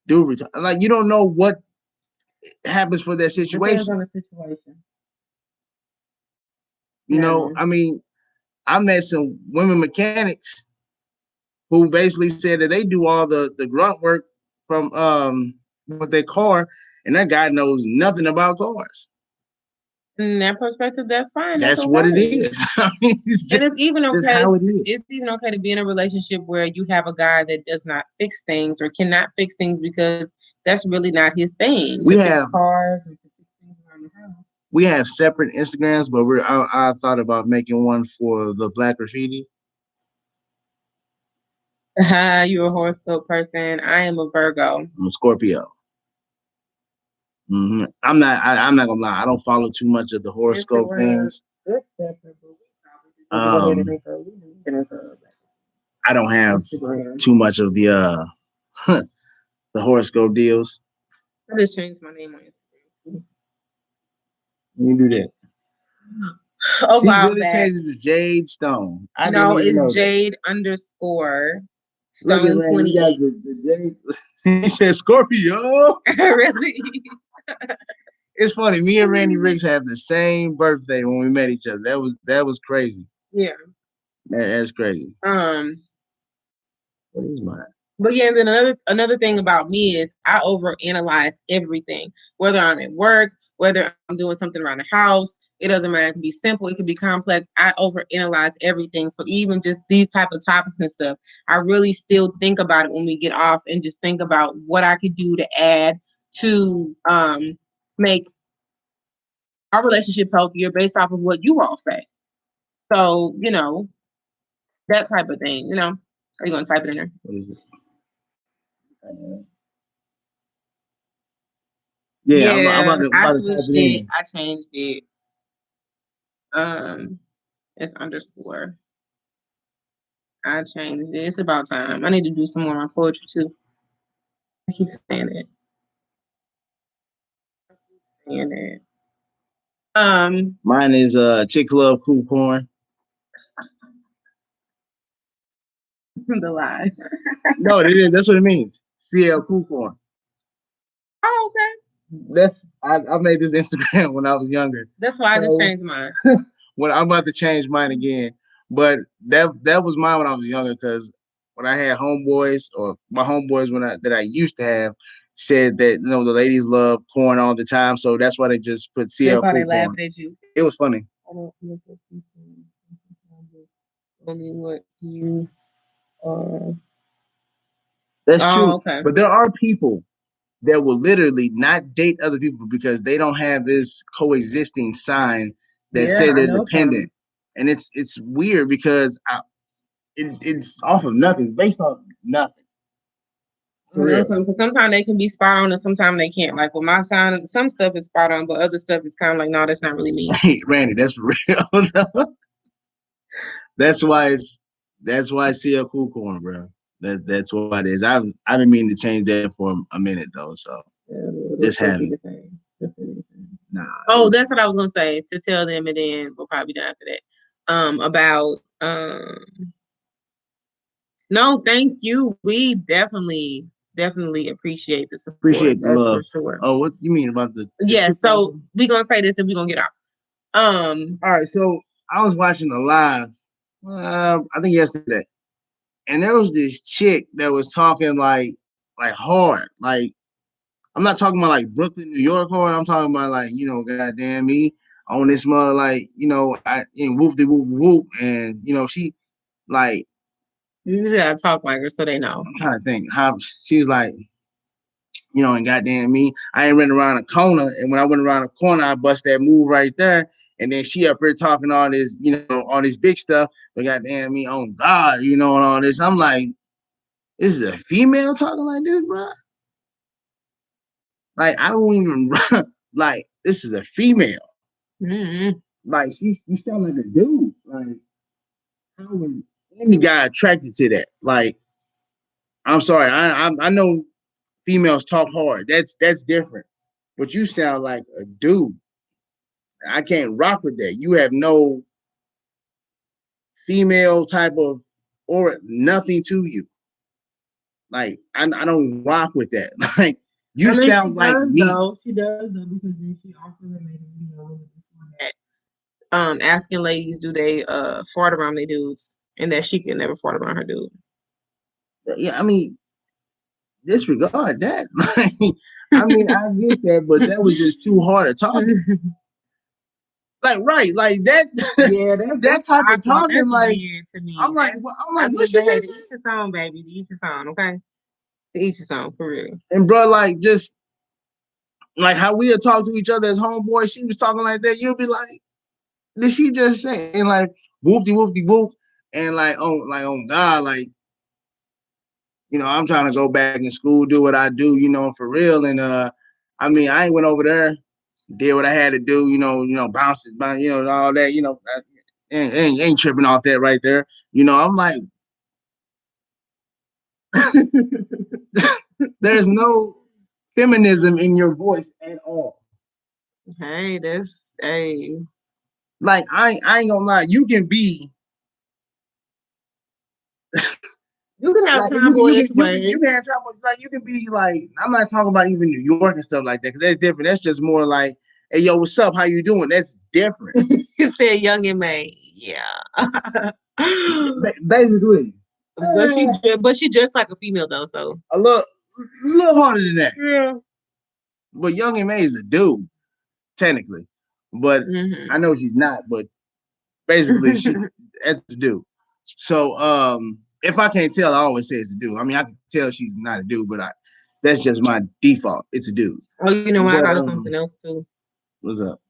dude like you don't know what happens for that situation. Depends on the situation. You know, I mean, I met some women mechanics who basically said that they do all the grunt work from with their car, and that guy knows nothing about cars. In that perspective, that's fine. That's what it is. I mean, and it's even okay. How it is. It's even okay to be in a relationship where you have a guy that does not fix things or cannot fix things because that's really not his thing. We have cars and to fix things around the house. We have separate Instagrams, but I thought about making one for the Black Graffiti. You're a horoscope person. I am a Virgo. I'm a Scorpio. Mm-hmm. I'm not gonna lie. I don't follow too much of the horoscope things. It's separate, but I don't have Instagram. Too much of the the horoscope deals. I just changed my name on Instagram. You do that. Oh wow! Really changes to Jade Stone. No, it's Jade _ Stone 28. He said Scorpio. Really? It's funny. Me and Randy Riggs have the same birthday when we met each other. That was crazy. Yeah. That's crazy. What is mine? But yeah, and then another thing about me is I overanalyze everything. Whether I'm at work, whether I'm doing something around the house, it doesn't matter. It can be simple, it can be complex. I overanalyze everything. So even just these type of topics and stuff, I really still think about it when we get off and just think about what I could do to add to make our relationship healthier based off of what you all say. So, you know, that type of thing, you know. Are you gonna type it in there? What is it? Yeah, I'm about to type it in. I changed it. It's underscore. I changed it. It's about time. I need to do some more of my poetry too. I keep saying it. Mine is Chicks Love Cool Corn. The lies. No, it is. That's what it means. CL Cool Corn. Oh, okay. I made this Instagram when I was younger. That's why I just changed mine. Well, I'm about to change mine again. But that was mine when I was younger because when I had homeboys or my homeboys that I used to have said that the ladies love corn all the time, so that's why they just put CL. That's why they laughed at you. It was funny. What you are. That's true. Okay. But there are people that will literally not date other people because they don't have this coexisting sign that say they're dependent. And it's weird because it's off of nothing. It's based on nothing. Because sometimes they can be spot on and sometimes they can't. Like with my sign, some stuff is spot on, but other stuff is kind of like, no, that's not really me. Randy, that's real. That's why I see a cool corn, bro. That's what it is. I've been meaning to change that for a minute though. So just have it. Nah. Oh, that's what I was gonna say to tell them, and then we'll probably be done after that. About no, thank you. We definitely appreciate the support. Appreciate the love. For sure. Oh, what you mean about the? Yeah. So we're gonna say this and we're gonna get off. All right. So I was watching a live. I think yesterday, and there was this chick that was talking like hard, like I'm not talking about like Brooklyn, New York hard. I'm talking about like, goddamn me on this mother, like, I in whoop de whoop whoop, and she like You just gotta talk like her so they know. I'm trying to think how she was like, and goddamn me, I ain't running around a corner, and when I went around a corner, I bust that move right there, and then she up here talking all this, all this big stuff, but goddamn me, on God, and all this. I'm like, this is a female talking like this, bro. Like I don't even like this is a female. Mm-hmm. Like you sound like a dude. Like how was any guy attracted to that? Like I'm sorry, I know females talk hard. That's different. But you sound like a dude. I can't rock with that. You have no female type of or nothing to you. Like I don't rock with that. Like you I mean, she sound like does me. though. She does though because then she also made a video before that, asking ladies do they fart around their dudes, and that she can never fart around her dude. Yeah, I mean, disregard that. I mean, I get that, but that was just too hard to talk. Like, right, like that. Yeah, that type of awkward. talking, That's like, weird to me. I'm like, what she Hey, just to said? each his own, baby. To each his own, okay? To each his own, for real. And bro, like, just like how we had talked to each other as homeboys, she was talking like that. You'll be like, did she just say? And like, whoopty whoopty whoop, and on God, like, I'm trying to go back in school, do what I do, for real. And I mean, I ain't went over there, did what I had to do, bounce it, all that, ain't tripping off that right there. I'm like, there's no feminism in your voice at all. Hey, Like I ain't gonna lie, you can be. You can have Like tomboyish ways. you can have trouble. Like you can be like, I'm not talking about even New York and stuff like that because that's different. That's just more like, hey yo, what's up? How you doing? That's different. You said young and May, yeah. Basically, But she dressed like a female though, so a little harder than that. yeah. But Young and May is a dude, technically. But I know she's not. But basically, that's a dude. So if I can't tell, I always say it's a dude. I mean, I can tell she's not a dude, but that's just my default. It's a dude. Oh, you know what? I thought of something else too. What's up?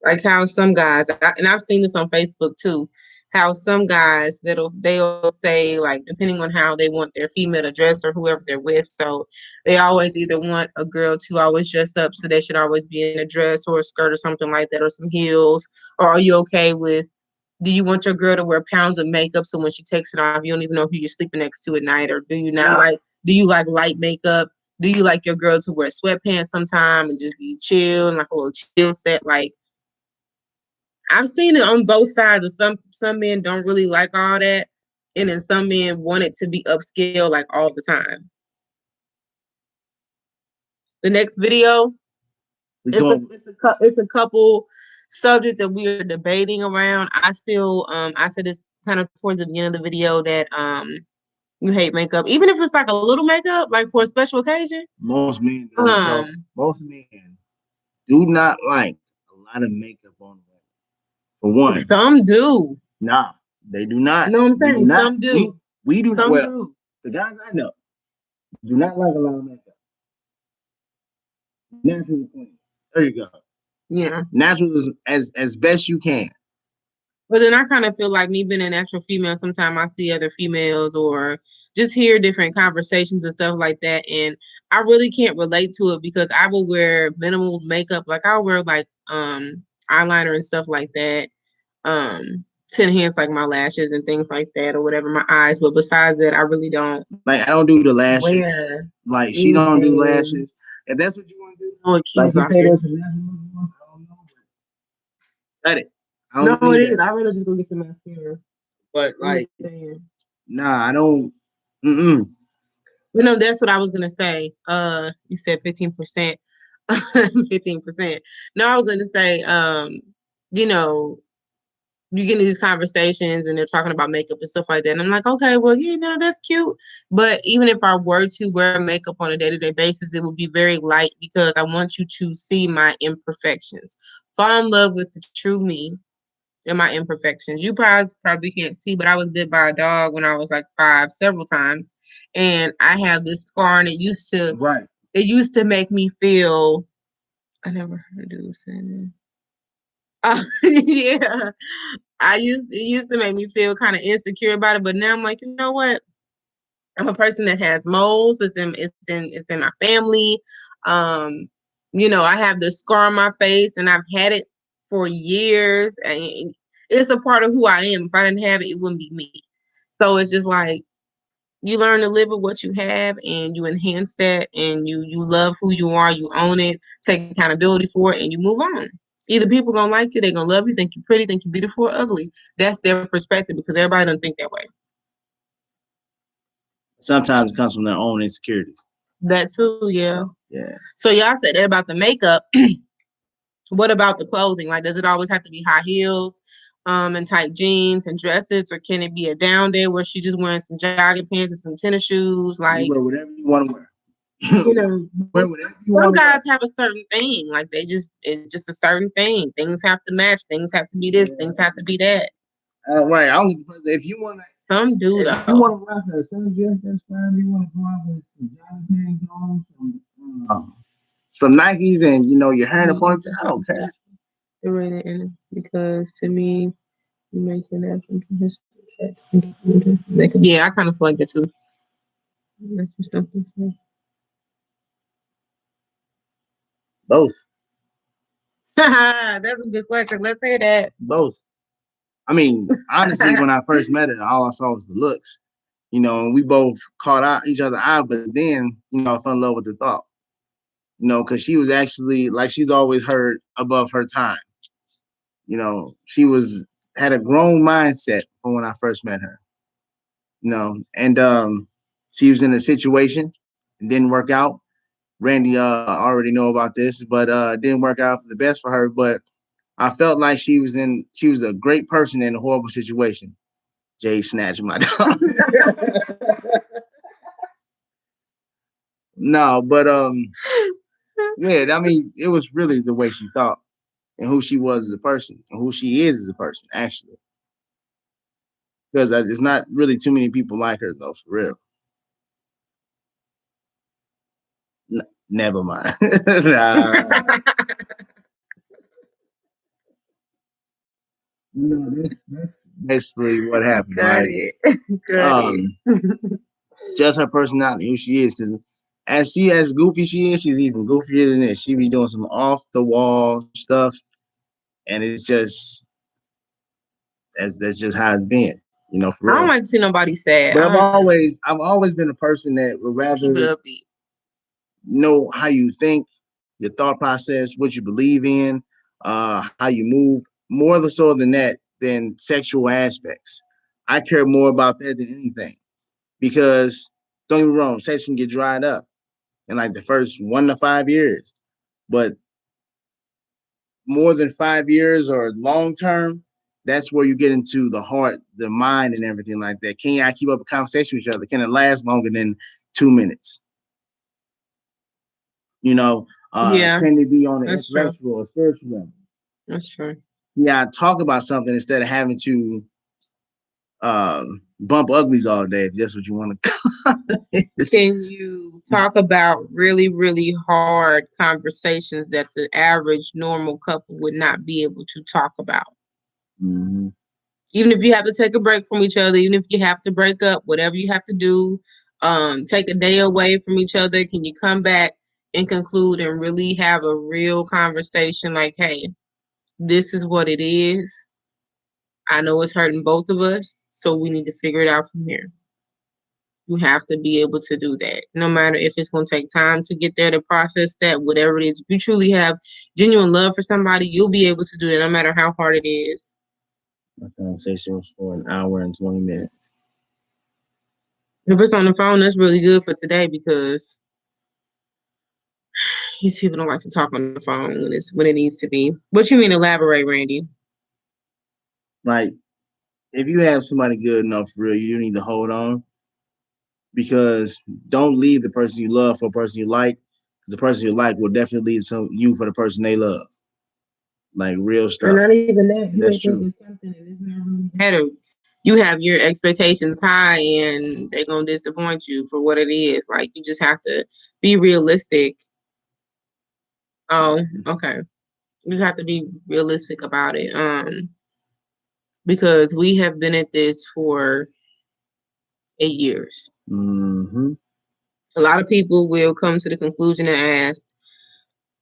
Like how some guys, and I've seen this on Facebook too, how some guys they'll say, like, depending on how they want their female to dress or whoever they're with, so they always either want a girl to always dress up, so they should always be in a dress or a skirt or something like that, or some heels. Or are you okay with, do you want your girl to wear pounds of makeup so when she takes it off you don't even know who you're sleeping next to at night? Or do you not like, do you like light makeup? Do you like your girl to wear sweatpants sometime and just be chill and like a little chill set? Like, I've seen it on both sides. Of some men don't really like all that, and then some men want it to be upscale like all the time. The next video, it's a couple subject that we are debating around. I said this kind of towards the beginning of the video that you hate makeup, even if it's like a little makeup, like for a special occasion. Most men do not like a lot of makeup on them. For one, some do. Nah, they do not. No, I'm saying some do. We do. Some do. The guys I know do not like a lot of makeup. Natural clean. There you go. Yeah. Natural is as best you can. But then I kind of feel like me being a natural female, sometimes I see other females or just hear different conversations and stuff like that. And I really can't relate to it because I will wear minimal makeup. Like I'll wear like eyeliner and stuff like that. To enhance like my lashes and things like that or whatever, my eyes. But besides that, I really don't. Like I don't do the lashes. Like she don't do lashes. If that's what you want to do, like you say that's a natural one. I don't know. Got it. No, it is. I really just go get some mascara. But like, nah, I don't. But no, that's what I was gonna say. You said 15%. 15%. No, I was gonna say, you get into these conversations and they're talking about makeup and stuff like that. And I'm like, okay, well, you know, that's cute. But even if I were to wear makeup on a day-to-day basis, it would be very light because I want you to see my imperfections. Fall in love with the true me and my imperfections. You probably can't see, but I was bit by a dog when I was like 5 several times. And I have this scar and Right. it used to make me feel I never heard of this saying. Yeah. It used to make me feel kind of insecure about it, but now I'm like, you know what? I'm a person that has moles. It's in my family. Um, you know, I have this scar on my face and I've had it for years. And it's a part of who I am. If I didn't have it, it wouldn't be me. So it's just like you learn to live with what you have and you enhance that and you love who you are, you own it, take accountability for it, and you move on. Either people gonna like you, they're gonna love you, think you're pretty, think you're beautiful or ugly. That's their perspective because everybody doesn't think that way. Sometimes it comes from their own insecurities. That too, yeah. Yeah. So y'all said that about the makeup. What about the clothing? Like, does it always have to be high heels, and tight jeans and dresses, or can it be a down day where she's just wearing some jogging pants and some tennis shoes? You Like, wear whatever you want to wear. you know, Wear whatever you some want to wear. guys have a certain thing. Like it's just a certain thing. Things have to match. Things have to be this. Things have to be that. Right. I don't. If you want to, Some do if you though. want to rock a sundress, that's fine. You want to go out with some jogging pants on, some Nikes, and you know your hair in a ponytail. I don't care. Because to me, you make an effort. Yeah, I kind of feel like that too. Both. That's a good question. Let's hear that. Both. I mean, honestly, when I first met her, all I saw was the looks. You know, and we both caught each other eye, but then, you know, I fell in love with the thought. You know, because she was actually like she's always heard above her time. You know, she had a grown mindset from when I first met her. You know, and she was in a situation, it didn't work out. Randy already know about this, but it didn't work out for the best for her. But I felt like she was a great person in a horrible situation. Jay snatched my dog. No, but yeah, I mean, it was really the way she thought and who she was as a person and who she is as a person, actually. Because there's not really too many people like her, though, for real. Never mind. Nah. No, that's basically what happened, Got right? it. Just her personality, who she is, because as goofy she is, she's even goofier than this. She be doing some off the wall stuff, and it's just that's just how it's been, you know, for I real. don't like to see nobody sad. But I've always been a person that would rather keep it upbeat. know how you think, your thought process, what you believe in, how you move, more so than that than sexual aspects. I care more about that than anything because don't get me wrong, sex can get dried up in like the first 1 to 5 years, but more than 5 years or long term, that's where you get into the heart, the mind, and everything like that. Can I keep up a conversation with each other? Can it last longer than 2 minutes? You know, Yeah, can it be on an that's true. intellectual or spiritual level? That's true. Yeah, talk about something instead of having to bump uglies all day, if that's what you want to. Can you talk about really, really hard conversations that the average normal couple would not be able to talk about? Mm-hmm. Even if you have to take a break from each other, even if you have to break up, whatever you have to do, take a day away from each other, can you come back and conclude and really have a real conversation like, hey, this is what it is. I know it's hurting both of us, so we need to figure it out from here. You have to be able to do that. No matter if it's going to take time to get there to process that, whatever it is. If you truly have genuine love for somebody, you'll be able to do that no matter how hard it is. My conversation was for an hour and 20 minutes. If it's on the phone, that's really good for today because these people don't like to talk on the phone when it needs to be. What you mean elaborate, Randy? Like if you have somebody good enough for real, you need to hold on because don't leave the person you love for a person you like. Because the person you like will definitely leave some you for the person they love. Like real And stuff. not even that, And you that's may think true. it's something and it's not really that. Or you have your expectations high and they're gonna disappoint you for what it is. Like you just have to be realistic. Oh, okay. You just have to be realistic about it. Because we have been at this for 8 years. Mm-hmm. A lot of people will come to the conclusion and ask,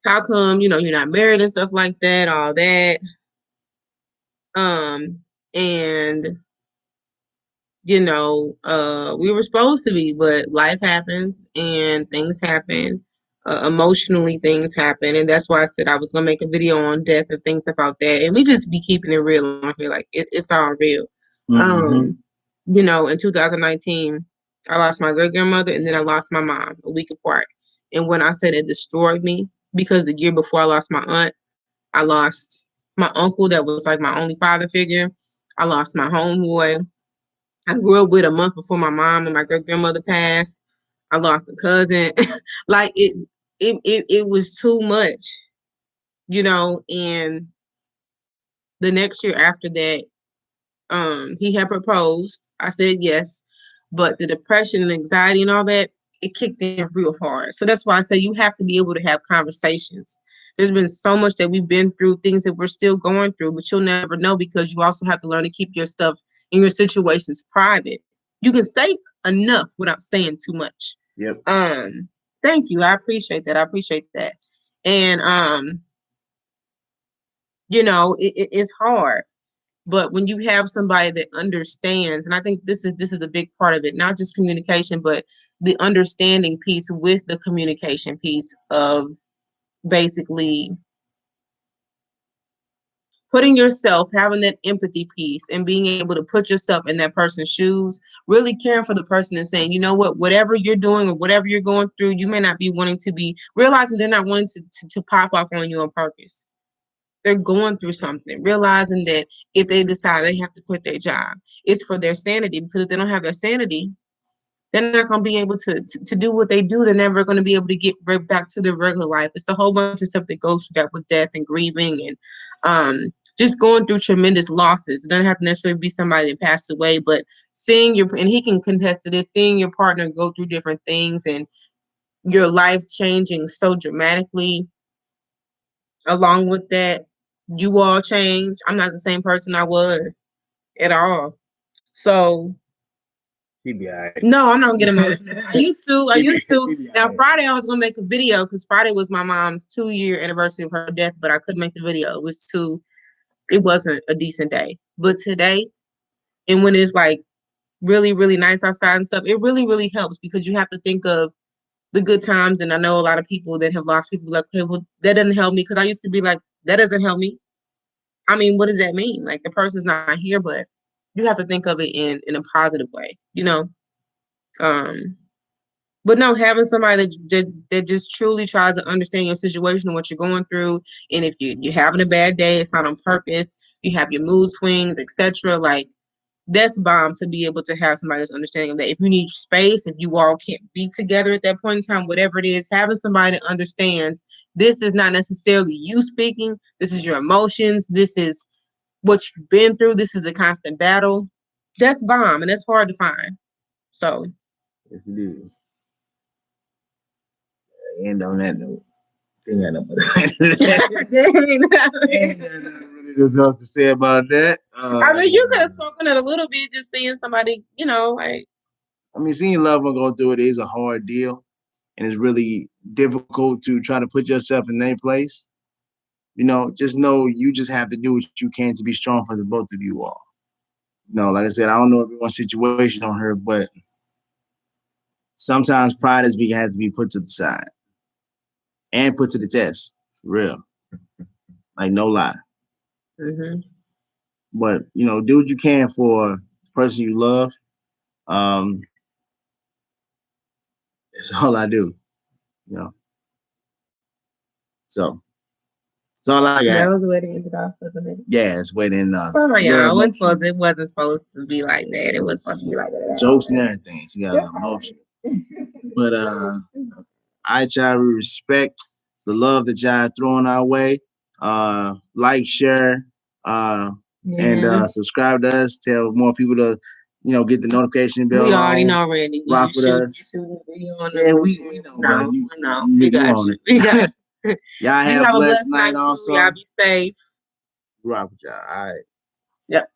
how come, you're not married and stuff like that, all that. And we were supposed to be, but life happens and things happen. Emotionally, things happen, and that's why I said I was gonna make a video on death and things about that. And we just be keeping it real on here, like it's all real. Mm-hmm. Um, in 2019, I lost my great grandmother, and then I lost my mom a week apart. And when I said it destroyed me, because the year before I lost my aunt, I lost my uncle that was like my only father figure. I lost my homeboy I grew up with a month before my mom and my great grandmother passed. I lost a cousin. Like it was too much, and the next year after that, he had proposed. I said yes, but the depression and anxiety and all that, it kicked in real hard. So that's why I say you have to be able to have conversations. There's been so much that we've been through, things that we're still going through, but you'll never know because you also have to learn to keep your stuff and your situations private. You can say enough without saying too much. Yep. Thank you. I appreciate that. I appreciate that. And it's hard. But when you have somebody that understands, and I think this is a big part of it, not just communication, but the understanding piece with the communication piece of basically putting yourself, having that empathy piece and being able to put yourself in that person's shoes, really caring for the person and saying, you know what, whatever you're doing or whatever you're going through, you may not be wanting to be realizing they're not wanting to pop off on you on purpose. They're going through something, realizing that if they decide they have to quit their job, it's for their sanity, because if they don't have their sanity, they're not going to be able to do what they do. They're never going to be able to get right back to their regular life. It's a whole bunch of stuff that goes through that with death and grieving and just going through tremendous losses. It doesn't have to necessarily be somebody that passed away, but and he can contest to this, seeing your partner go through different things and your life changing so dramatically. Along with that, you all change. I'm not the same person I was at all. So She'd be all right. no, I'm not gonna get emotional. I used to. Now Right. Friday I was gonna make a video because Friday was my mom's 2-year anniversary of her death, but I couldn't make the video. It wasn't a decent day. But today, and when it's like really, really nice outside and stuff, it really, really helps because you have to think of the good times. And I know a lot of people that have lost people like, okay, well, that doesn't help me, because I used to be like, that doesn't help me. I mean, what does that mean? Like the person's not here, but you have to think of it in a positive way. Um, but no, having somebody that just truly tries to understand your situation and what you're going through, and if you're having a bad day, it's not on purpose. You have your mood swings, etc. Like that's bomb to be able to have somebody that's understanding of that. If you need space, if you all can't be together at that point in time, whatever it is, having somebody that understands this is not necessarily you speaking. This is your emotions. This is what you've been through. This is a constant battle. That's bomb, and that's hard to find. So, Yes, it is. And on that note, ain't got nothing really else to say about that. I mean, you could have spoken it a little bit, just seeing somebody, like. I mean, seeing loved one go through it is a hard deal, and it's really difficult to try to put yourself in their place. Just know you just have to do what you can to be strong for the both of you all. Like I said, I don't know everyone's situation on her, but sometimes pride has to be put to the side and put to the test, for real. Like no lie. Mm-hmm. But do what you can for the person you love. Um, that's all I do. You know. So That's all I That got. was the way to end it off, wasn't it? Yeah, it's waiting. Sorry, y'all. It wasn't supposed to be like that. It was supposed to be like that. Jokes and everything. She got emotion. But I try to respect the love that y'all throwing our way. Like, share, and subscribe to us. Tell more people to, get the notification bell. We already know, Randy. Rock with us. Yeah, we know. No, we got you. We got you. Y'all have a blessed night. Also, y'all be safe. rock with y'all. All right. Yep.